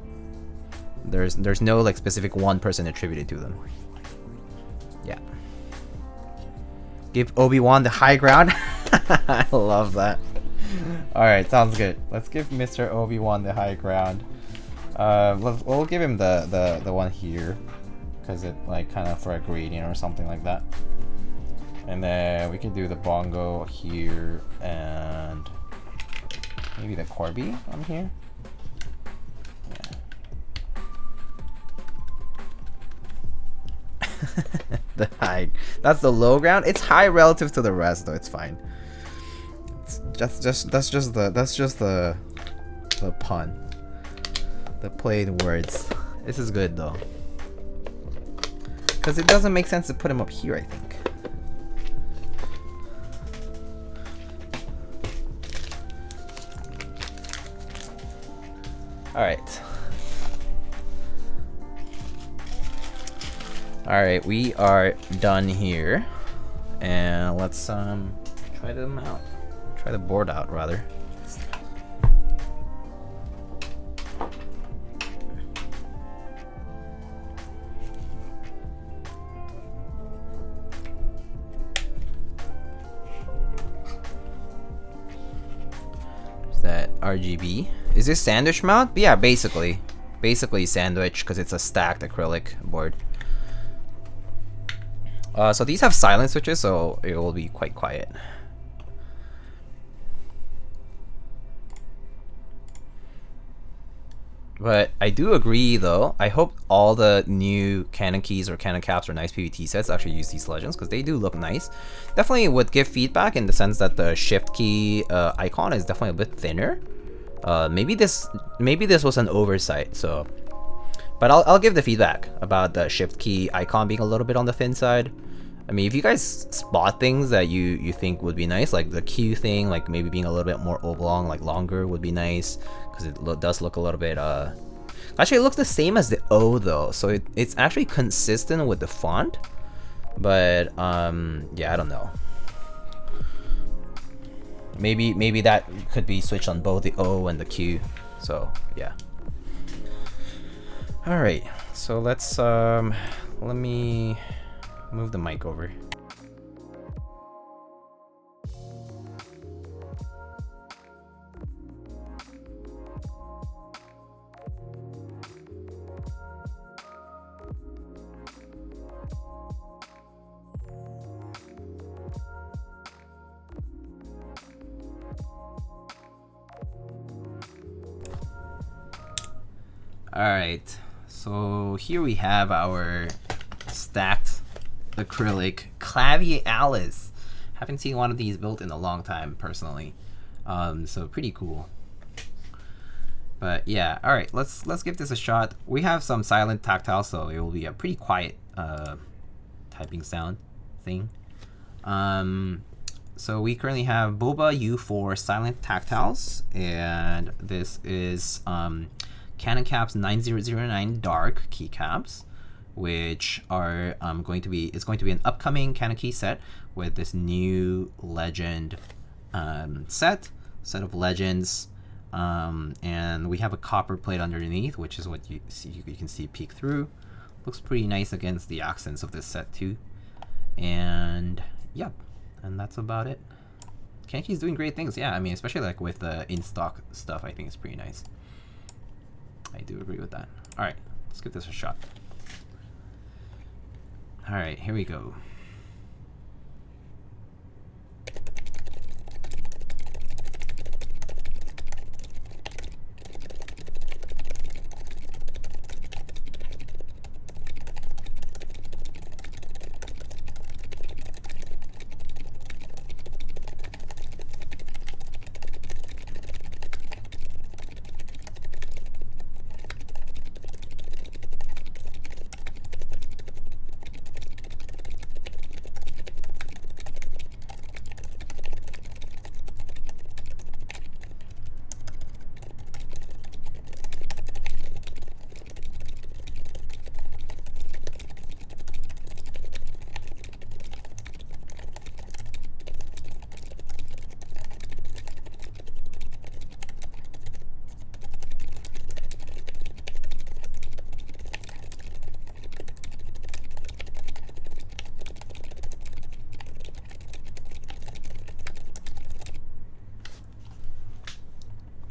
There's no like specific one person attributed to them. Yeah. Give Obi-Wan the high ground. I love that. Alright, sounds good. Let's give Mr. Obi-Wan the high ground. We'll give him the one here, because it like kind of for a gradient or something like that. And then we can do the bongo here and maybe the Corby on here. Yeah. The high. That's the low ground. It's high relative to the rest, though. It's fine. It's that's just the pun. The plain words. This is good though, because it doesn't make sense to put him up here, I think. Alright. Alright, we are done here. And let's try them out. Try the board out rather. That RGB. Is this sandwich mount? Yeah, basically sandwich, because it's a stacked acrylic board. So these have silent switches, so it will be quite quiet. But I do agree, though. I hope all the new CannonCaps or CannonCaps or nice PVT sets actually use these legends, because they do look nice. Definitely would give feedback in the sense that the shift key icon is definitely a bit thinner. Maybe this was an oversight. So, but I'll give the feedback about the shift key icon being a little bit on the thin side. I mean, if you guys spot things that you think would be nice, like the Q thing, like maybe being a little bit more oblong, like longer would be nice, because it does look a little bit, actually it looks the same as the O though, so it's actually consistent with the font, but yeah, I don't know. Maybe that could be switched on both the O and the Q, so yeah. Alright, so let's, let me move the mic over. Alright, so here we have our stacked acrylic Qlavier Alice. Haven't seen one of these built in a long time personally, so pretty cool. But yeah, all right, let's give this a shot. We have some silent tactile, so it will be a pretty quiet typing sound thing. So we currently have Boba U4 silent tactiles, and this is CannonCaps 9009 dark keycaps, which are it's going to be an upcoming Canon key set with this new legend set of legends, and we have a copper plate underneath, which is what you can see peek through. Looks pretty nice against the accents of this set too. And yep, and that's about it. Canon doing great things, yeah. I mean, especially like with the in-stock stuff, I think it's pretty nice. I do agree with that. All right, let's give this a shot. All right, here we go.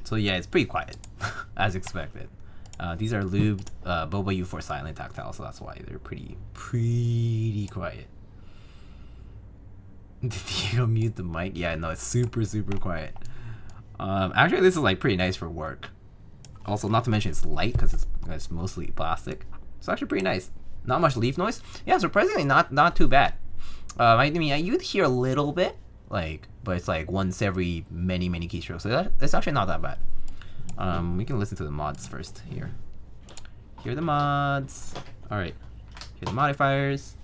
So yeah, it's pretty quiet, as expected. These are lubed Boba U4 silent tactile, so that's why they're pretty quiet. Did you mute the mic? Yeah, no, it's super quiet. Actually, this is like pretty nice for work. Also, not to mention it's light because it's mostly plastic. It's actually pretty nice. Not much leaf noise. Yeah, surprisingly not too bad. I mean, you'd hear a little bit, like, but it's like once every many keystrokes. So it's actually not that bad. We can listen to the mods first here. Hear the mods. All right. Hear the modifiers.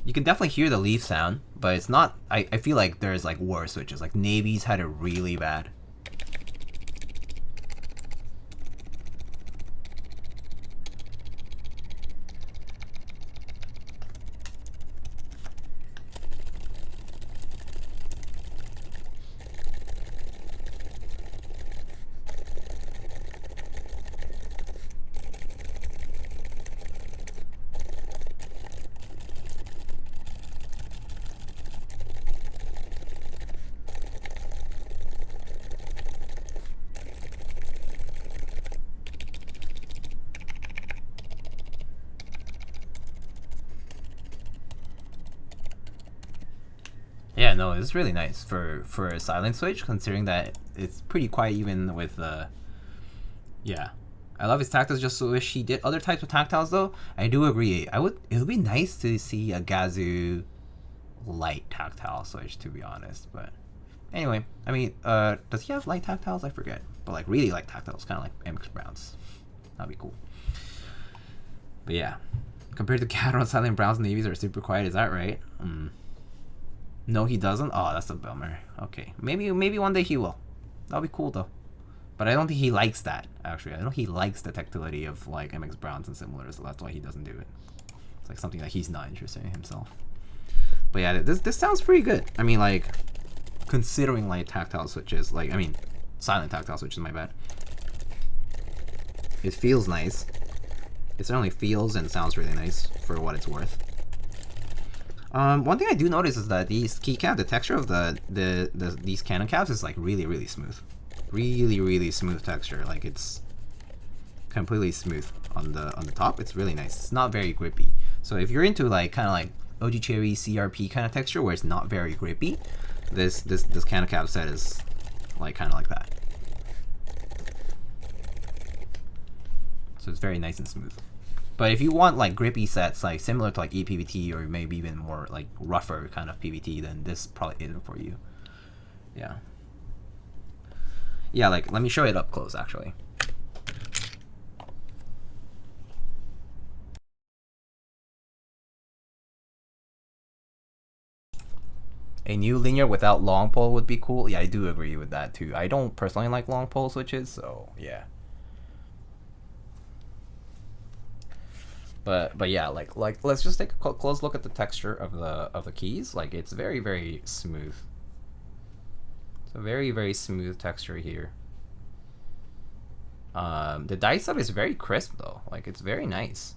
You can definitely hear the leaf sound, but it's not. I feel like there's like worse switches. Like Navy's had it really bad. Yeah, no, it's really nice for a silent switch, considering that it's pretty quiet even with yeah. I love his tactiles, just wish he did other types of tactiles though. I do agree. It would be nice to see a Gazoo light tactile switch, to be honest. But anyway, I mean, does he have light tactiles? I forget. But like really light tactiles, kind of like MX Browns. That'd be cool. But yeah, compared to Cadron, silent Browns and Navies are super quiet. Is that right? No, he doesn't. Oh, that's a bummer. Okay, maybe one day he will. That'll be cool though. But I don't think he likes that. Actually, I don't think he likes the tactility of like MX Browns and similar, so that's why he doesn't do it. It's like something that he's not interested in himself. But yeah, this sounds pretty good. I mean, like considering like tactile switches, like I mean, silent tactile switches. My bad. It feels nice. It certainly feels and sounds really nice for what it's worth. One thing I do notice is that these keycaps, the texture of these CannonCaps is like really smooth, really smooth texture. Like it's completely smooth on the top. It's really nice. It's not very grippy. So if you're into like kind of like OG Cherry CRP kind of texture where it's not very grippy, this CannonCap set is like kind of like that. So it's very nice and smooth. But if you want like grippy sets, like similar to like ePVT or maybe even more like rougher kind of PVT, then this probably isn't for you. Yeah. Yeah, like let me show it up close actually. A new linear without long pole would be cool. Yeah, I do agree with that too. I don't personally like long pole switches, so yeah. But yeah, like let's just take a close look at the texture of the keys. Like it's very smooth. It's a very smooth texture here. The dice up is very crisp though. Like it's very nice.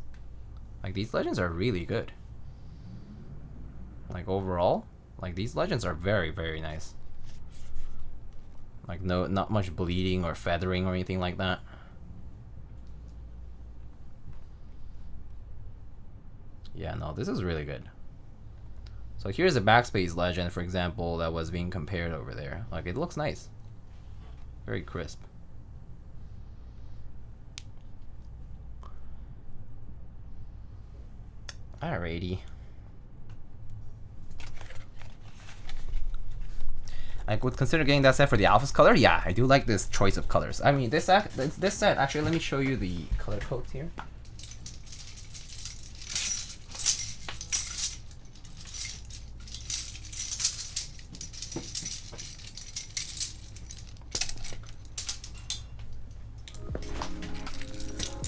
Like these legends are really good. Like overall, like these legends are very nice. Like not much bleeding or feathering or anything like that. Yeah, no, this is really good. So here's a backspace legend, for example, that was being compared over there. Like it looks nice. Very crisp. Alrighty. I would consider getting that set for the Alpha's color. Yeah, I do like this choice of colors. I mean, this set, actually, let me show you the color codes here.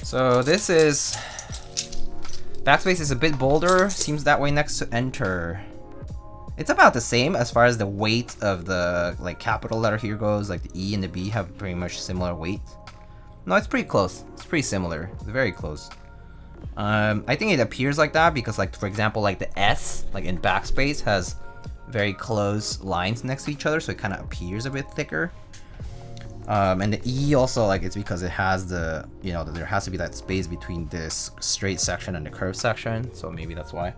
So this is... Backspace is a bit bolder, seems that way next to enter. It's about the same as far as the weight of the like capital letter here goes. Like the E and the B have pretty much similar weight. No, it's pretty close. It's pretty similar. It's very close. I think it appears like that because, like, for example, like the S, like in Backspace, has very close lines next to each other, so it kind of appears a bit thicker. And the E also, like, it's because it has the, you know, there has to be that space between this straight section and the curved section, so maybe that's why.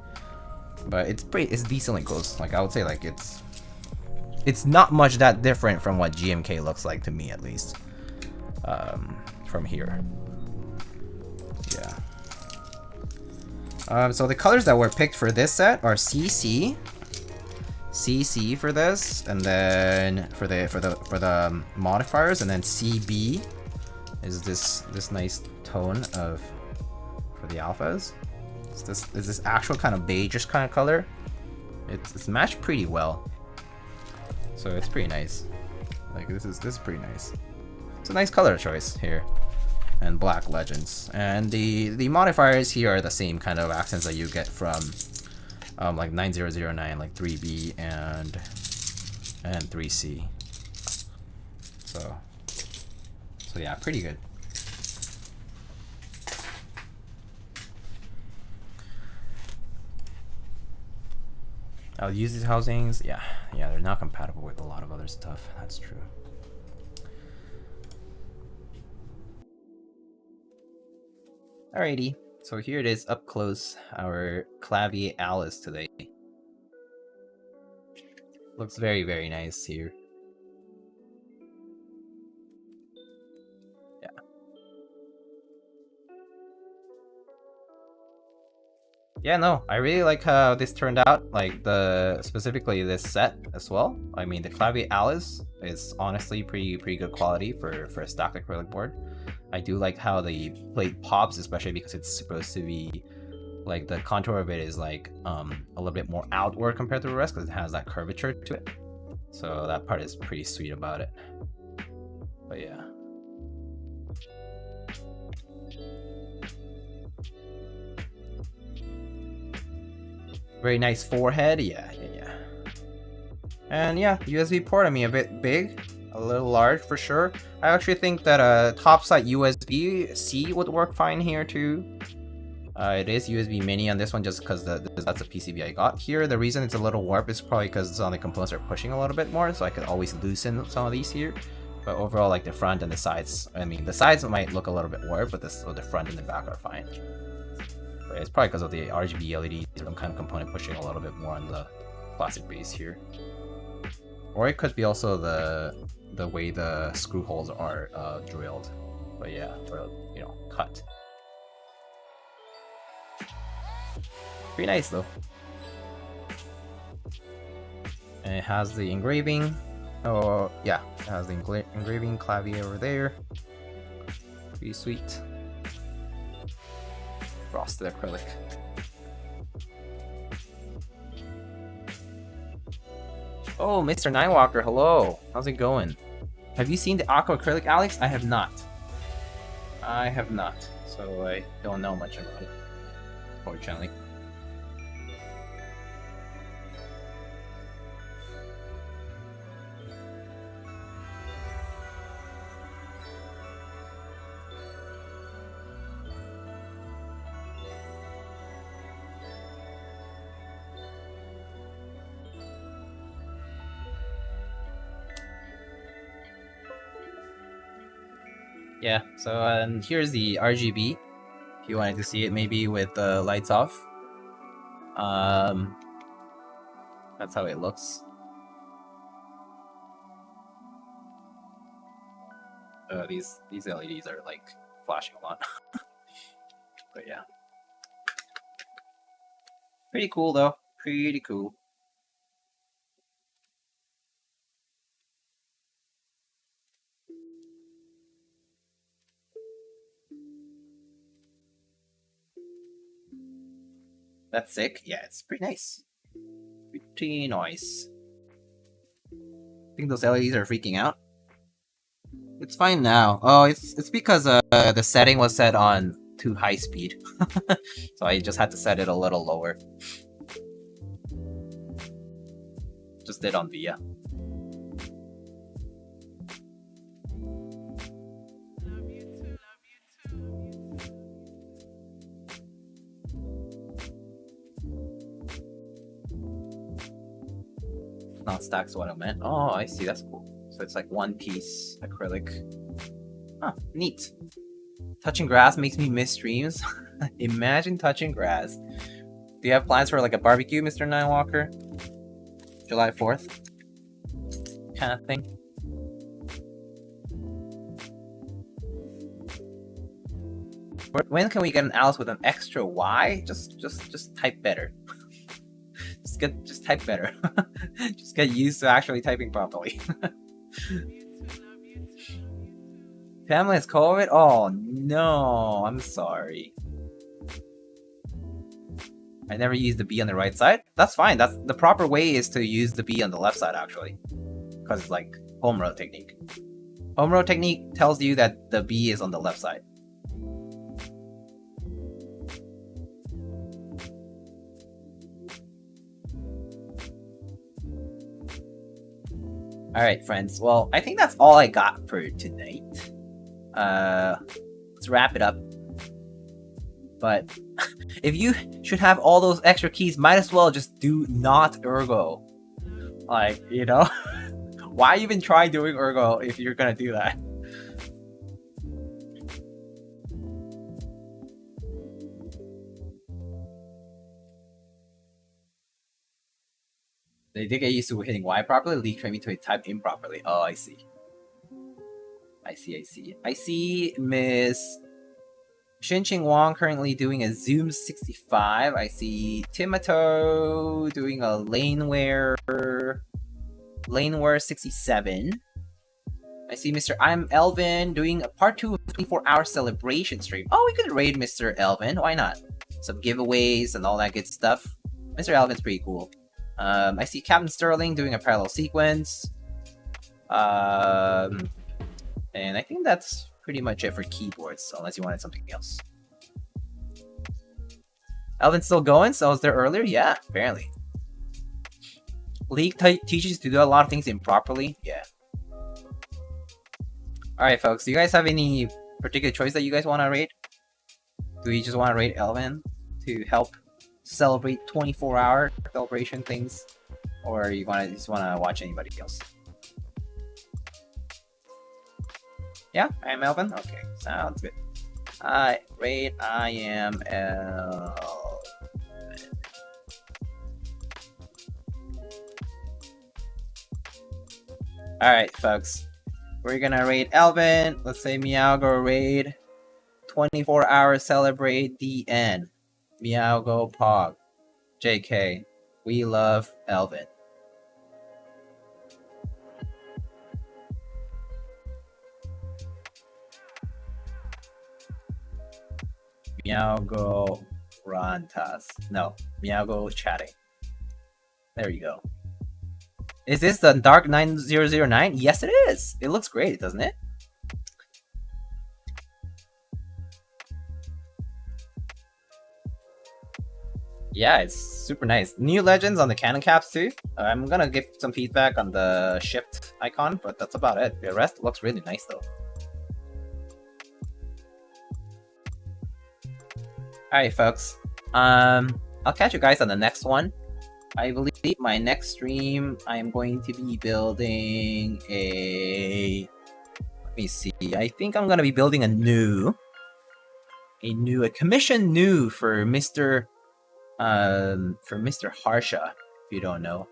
But it's decently close. Like, I would say, like, it's not much that different from what GMK looks like to me, at least. From here. Yeah. So the colors that were picked for this set are CC for this, and then for the modifiers, and then CB is this nice tone of for the alphas. It's this actual kind of beigeish kind of color. It's matched pretty well, so it's pretty nice. Like this is pretty nice. It's a nice color choice here, and black legends, and the modifiers here are the same kind of accents that you get from like 9009, like 3B and 3C. So yeah, pretty good. I'll use these housings. Yeah, they're not compatible with a lot of other stuff. That's true. Alrighty. So here it is up close, our Qlavier Alice today. Looks very, very nice here. Yeah. Yeah, no, I really like how this turned out, like specifically this set as well. I mean, the Qlavier Alice is honestly pretty good quality for a stacked acrylic board. I do like how the plate pops, especially because it's supposed to be like the contour of it is like a little bit more outward compared to the rest because it has that curvature to it. So that part is pretty sweet about it. But yeah. Very nice forehead. Yeah. And yeah, USB port, I mean, a bit big. A little large for sure. I actually think that a topside USB-C would work fine here too. It is USB mini on this one just because that's a PCB I got here. The reason it's a little warped is probably because some of the components are pushing a little bit more, so I could always loosen some of these here. But overall, like the front and the sides, I mean, the sides might look a little bit warped, but the front and the back are fine. But it's probably because of the RGB LEDs, some kind of component pushing a little bit more on the plastic base here. Or it could be also the way the screw holes are drilled, but yeah, or you know, cut. Pretty nice though. And it has the engraving. Oh yeah, it has the engraving Qlavier over there. Pretty sweet. Frosted acrylic. Oh, Mr. Ninewalker, hello. How's it going? Have you seen the aqua acrylic, Alex? I have not. I have not, so I don't know much about it, fortunately. Yeah, so here's the RGB. If you wanted to see it, maybe with the lights off. That's how it looks. These LEDs are like flashing a lot. But yeah, pretty cool though. Pretty cool. That's sick. Yeah, it's pretty nice. Pretty nice. I think those LEDs are freaking out. It's fine now. Oh, it's because the setting was set on too high speed, so I just had to set it a little lower. Just did on VIA. Not stacks what I meant. Oh, I see. That's cool. So it's like one piece acrylic. Huh, neat. Touching grass makes me miss streams. Imagine touching grass. Do you have plans for like a barbecue, Mr. Ninewalker? July 4th? Kind of thing. When can we get an Alice with an extra Y? Just type better. Just type better. Just get used to actually typing properly. Pamela has COVID? Oh no, I'm sorry. I never used the B on the right side. That's fine. That's the proper way is to use the B on the left side actually, because it's like home row technique. Home row technique tells you that the B is on the left side. Alright, friends. Well, I think that's all I got for tonight. Let's wrap it up. But if you should have all those extra keys, might as well just do not ergo. Like, you know? Why even try doing ergo if you're gonna do that? They did get used to hitting Y properly, leak training to type improperly. Oh, I see. I see Miss Xinqing Wang currently doing a Zoom 65. I see Timato doing a Laneware 67. I see Mr. I'm Elvin doing a part 2 of 24-hour celebration stream. Oh, we could raid Mr. Elvin. Why not? Some giveaways and all that good stuff. Mr. Elvin's pretty cool. I see Captain Sterling doing a parallel sequence. And I think that's pretty much it for keyboards, unless you wanted something else. Elvin's still going, so was there earlier? Yeah, apparently. League teaches to do a lot of things improperly. Yeah. Alright, folks, do you guys have any particular choice that you guys want to rate? Do you just want to rate Elvin to help celebrate 24-hour celebration things? Or you just want to watch anybody else? Yeah, I am Elvin? Okay, sounds good. I rate I am Elvin. Alright, folks. We're gonna raid Elvin. Let's say Meow go raid. 24 hours celebrate the end. Meow go pog. JK. We love Elvin. Meowgo Rantas. No, Meowgo chatting. There you go. Is this the Dark 9009? Yes, it is. It looks great, doesn't it? Yeah, it's super nice. New legends on the CannonCaps too. I'm gonna give some feedback on the shift icon, but that's about it. The rest looks really nice though. Alright, folks. I'll catch you guys on the next one. I believe my next stream, I'm going to be building a... Let me see. I think I'm gonna be building a commission new for Mr. Harsha, if you don't know.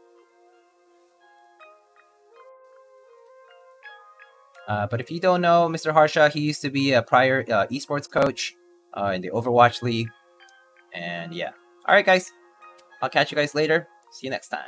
But if you don't know Mr. Harsha, he used to be a prior esports coach in the Overwatch League. And yeah. Alright guys, I'll catch you guys later. See you next time.